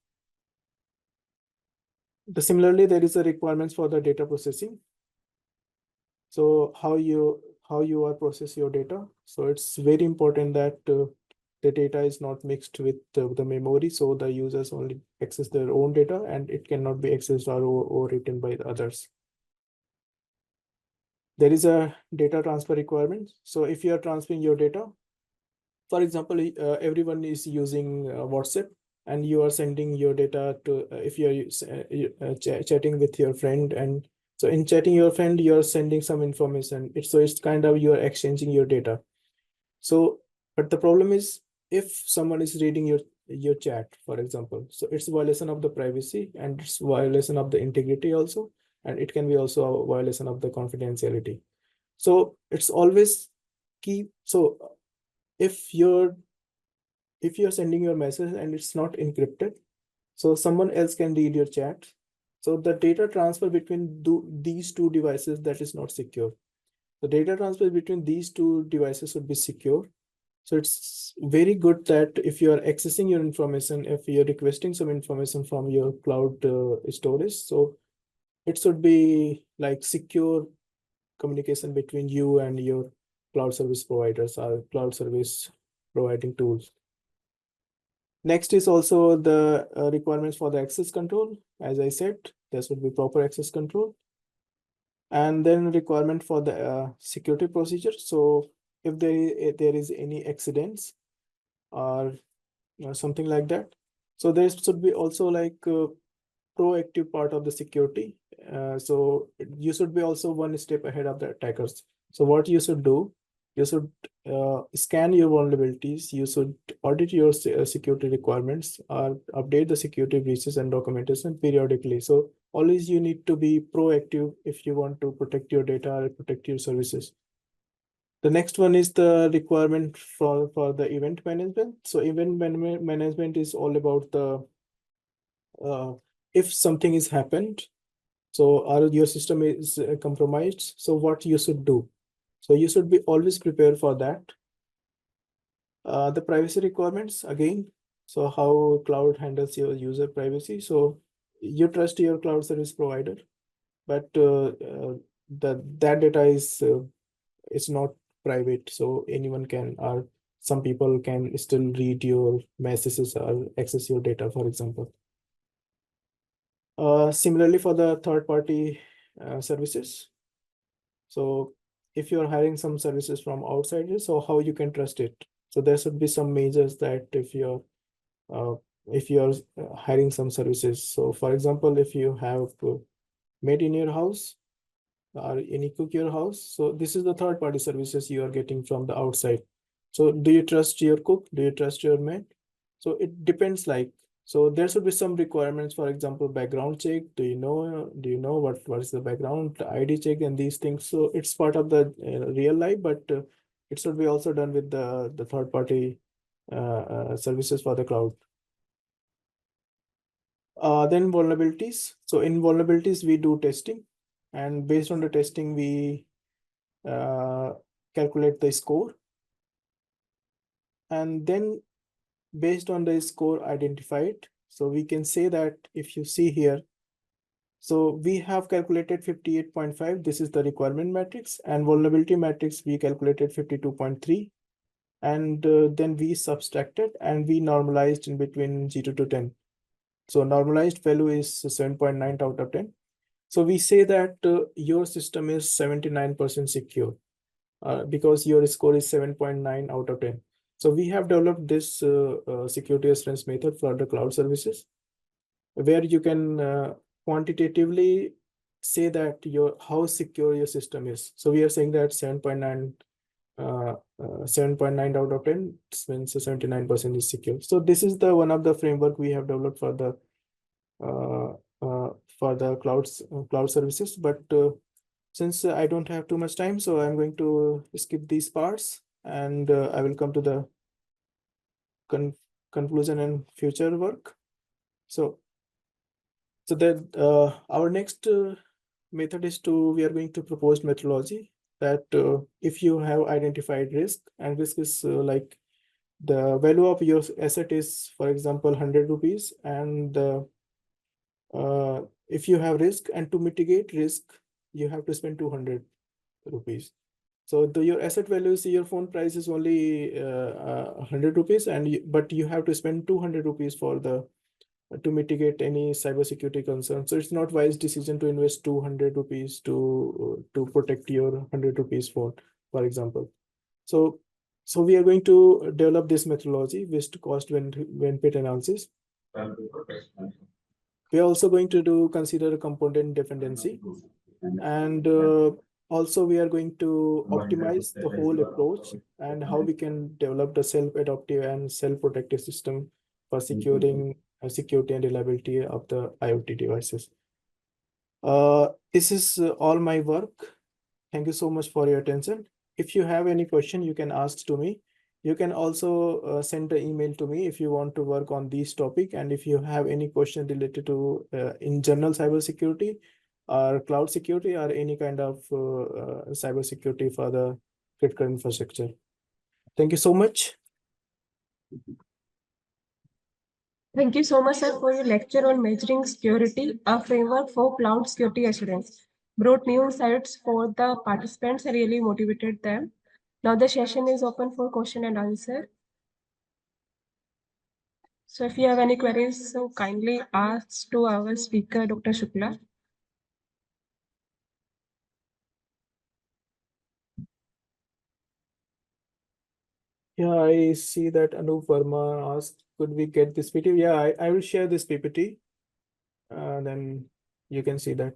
Similarly, there is a requirements for the data processing. So how you are process your data. So it's very important that the data is not mixed with the memory, so the users only access their own data and it cannot be accessed or written by the others. There is a data transfer requirement. So if you are transferring your data, for example, everyone is using WhatsApp, and you are sending your data to if you are chatting with your friend, and so in chatting your friend, you are sending some information. It's kind of you are exchanging your data. So, but the problem is, if someone is reading your chat, for example, so it's a violation of the privacy, and it's violation of the integrity also, and it can be also a violation of the confidentiality. So it's always key. So if you're sending your message and it's not encrypted, so someone else can read your chat. So the data transfer between these two devices, that is not secure. The data transfer between these two devices should be secure. So it's very good that if you are accessing your information, if you're requesting some information from your cloud storage, so it should be like secure communication between you and your cloud service providers or cloud service providing tools. Next is also the requirements for the access control. As I said, there should be proper access control. And then requirement for the security procedure. So if there is any accidents or something like that, so there should be also like proactive part of the security. So you should be also one step ahead of the attackers. So what you should do, you should scan your vulnerabilities, you should audit your security requirements, or update the security breaches and documentation periodically. So always you need to be proactive if you want to protect your data or protect your services. The next one is the requirement for the event management. So event management is all about the if something is happened, so or your system is compromised, so what you should do. So you should be always prepared for that. The privacy requirements again. So how cloud handles your user privacy. So you trust your cloud service provider, but that data is not private. So anyone can, or some people can still read your messages or access your data, for example. Similarly for the third-party services. So if you're hiring some services from outside, so how you can trust it? So there should be some measures that if you're hiring some services. So for example, if you have made in your house or any cook your house, so this is the third-party services you are getting from the outside. So do you trust your cook? Do you trust your maid? So it depends, like So there should be some requirements, for example, background check. Do you know what is the background ID check and these things? So it's part of the real life, but it should be also done with the third party services for the cloud. Then vulnerabilities. So in vulnerabilities, we do testing, and based on the testing, we calculate the score. And then based on the score identified, so we can say that if you see here, so we have calculated 58.5. This is the requirement matrix, and vulnerability matrix, we calculated 52.3. And then we subtracted and we normalized in between 0 to 10. So normalized value is 7.9 out of 10. So we say that your system is 79% secure because your score is 7.9 out of 10. So we have developed this security assurance method for the cloud services, where you can quantitatively say that how secure your system is. So we are saying that 7.9 out of 10 means 79% is secure. So this is the one of the framework we have developed for the cloud services. But since I don't have too much time, so I'm going to skip these parts, and I will come to the conclusion and future work. So that our next method is we are going to propose methodology that if you have identified risk, and risk is like the value of your asset is, for example, 100 rupees, and if you have risk, and to mitigate risk, you have to spend 200 rupees. So your asset value is, your phone price is only 100 rupees, but you have to spend 200 rupees to mitigate any cybersecurity concerns. So it's not wise decision to invest 200 rupees to protect your 100 rupees phone, for example. So we are going to develop this methodology, waste cost benefit analysis. We are also going to consider component dependency, and also we are going to optimize the whole approach and how we can develop the self-adaptive and self-protective system for securing security and reliability of the IoT devices. This is all my work. Thank you so much for your attention. If you have any question, you can ask to me. You can also send an email to me if you want to work on this topic, and if you have any question related to in general cybersecurity or cloud security or any kind of cybersecurity for the critical infrastructure. Thank you so much. Thank you so much, sir, for your lecture on measuring security, a framework for cloud security assurance. Brought new insights for the participants and really motivated them. Now the session is open for question and answer. So if you have any queries, so kindly ask to our speaker, Dr. Shukla. Yeah, I see that Anup Verma asked, could we get this PPT? Yeah, I will share this PPT. Then you can see that.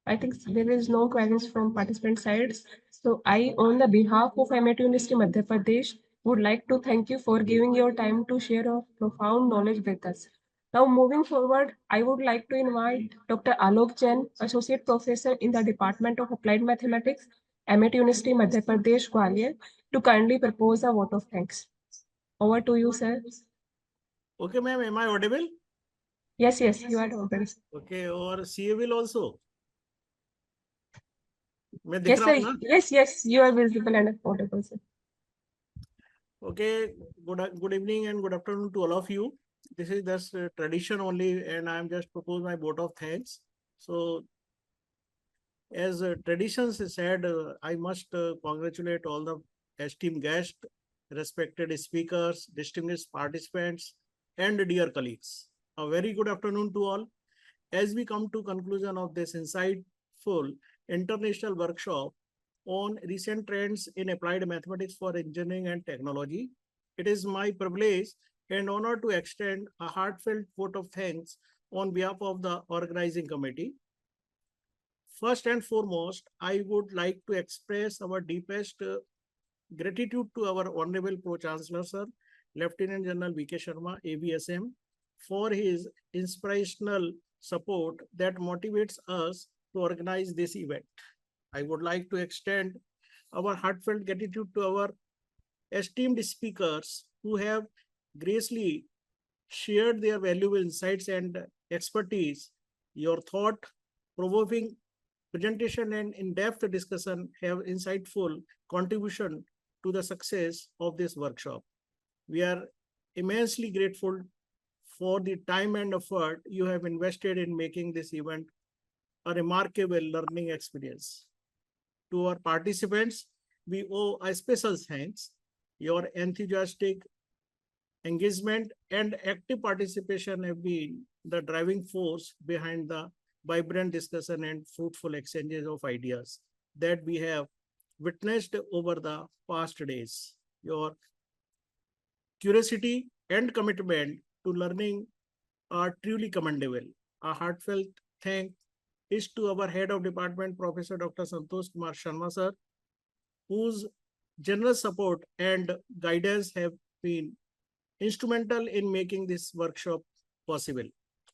I think there is no queries from participant sides. So I, on the behalf of MIT University Madhya Pradesh, would like to thank you for giving your time to share your profound knowledge with us. Now moving forward, I would like to invite Dr. Alok Jain, Associate Professor in the Department of Applied Mathematics, MIT University Madhya Pradesh, Gwalior, to kindly propose a vote of thanks. Over to you, sir. Okay, ma'am, am I audible? Yes, you are audible. Okay, or CA will also? मैं दिख Yes, रहा sir. हूँ ना? Yes, you are visible and audible, sir. Okay, good evening and good afternoon to all of you. This is just tradition only, and I am just propose my vote of thanks. So, as traditions said, I must congratulate all the esteemed guests, respected speakers, distinguished participants, and dear colleagues. A very good afternoon to all. As we come to conclusion of this insightful international workshop on recent trends in applied mathematics for engineering and technology, it is my privilege and honor to extend a heartfelt vote of thanks on behalf of the organizing committee. First and foremost, I would like to express our deepest gratitude to our Honorable Pro-Chancellor, Sir, Lieutenant General V.K. Sharma, AVSM, for his inspirational support that motivates us to organize this event. I would like to extend our heartfelt gratitude to our esteemed speakers who have graciously shared their valuable insights and expertise. Your thought-provoking presentation and in-depth discussion have insightful contribution to the success of this workshop. We are immensely grateful for the time and effort you have invested in making this event a remarkable learning experience. To our participants, we owe a special thanks. Your enthusiastic engagement and active participation have been the driving force behind the vibrant discussion and fruitful exchanges of ideas that we have witnessed over the past days. Your curiosity and commitment to learning are truly commendable. A heartfelt thank is to our head of department, Professor Dr. Santosh Kumar Sharma, sir, whose generous support and guidance have been instrumental in making this workshop possible.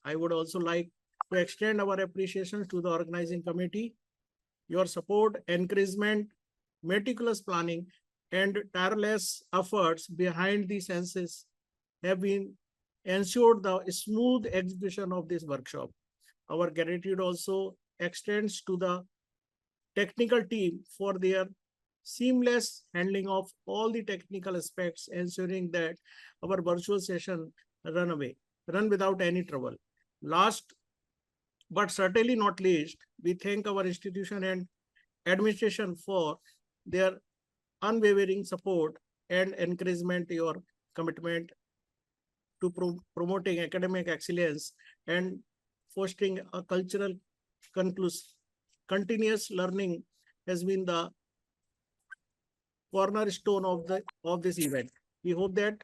I would also like to extend our appreciation to the organizing committee. Your support, encouragement, meticulous planning, and tireless efforts behind the census have been ensured the smooth execution of this workshop. Our gratitude also extends to the technical team for their seamless handling of all the technical aspects, ensuring that our virtual session run without any trouble. Last but certainly not least, we thank our institution and administration for their unwavering support and encouragement. Your commitment to promoting academic excellence and fostering a cultural continuous learning has been the cornerstone of this event. We hope that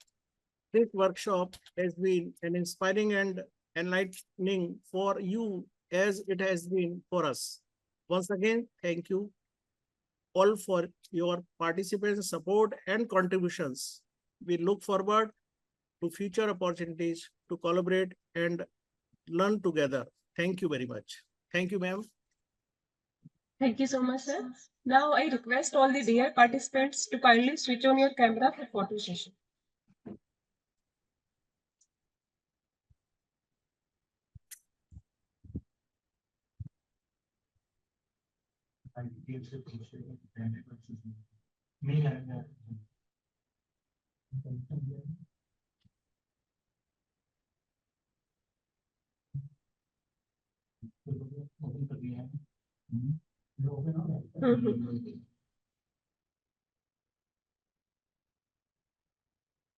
this workshop has been an inspiring and enlightening for you as it has been for us. Once again, thank you all for your participation, support, and contributions. We look forward to future opportunities to collaborate and learn together. Thank you very much. Thank you, ma'am. Thank you so much, sir. Now I request all the dear participants to kindly switch on your camera for photo session.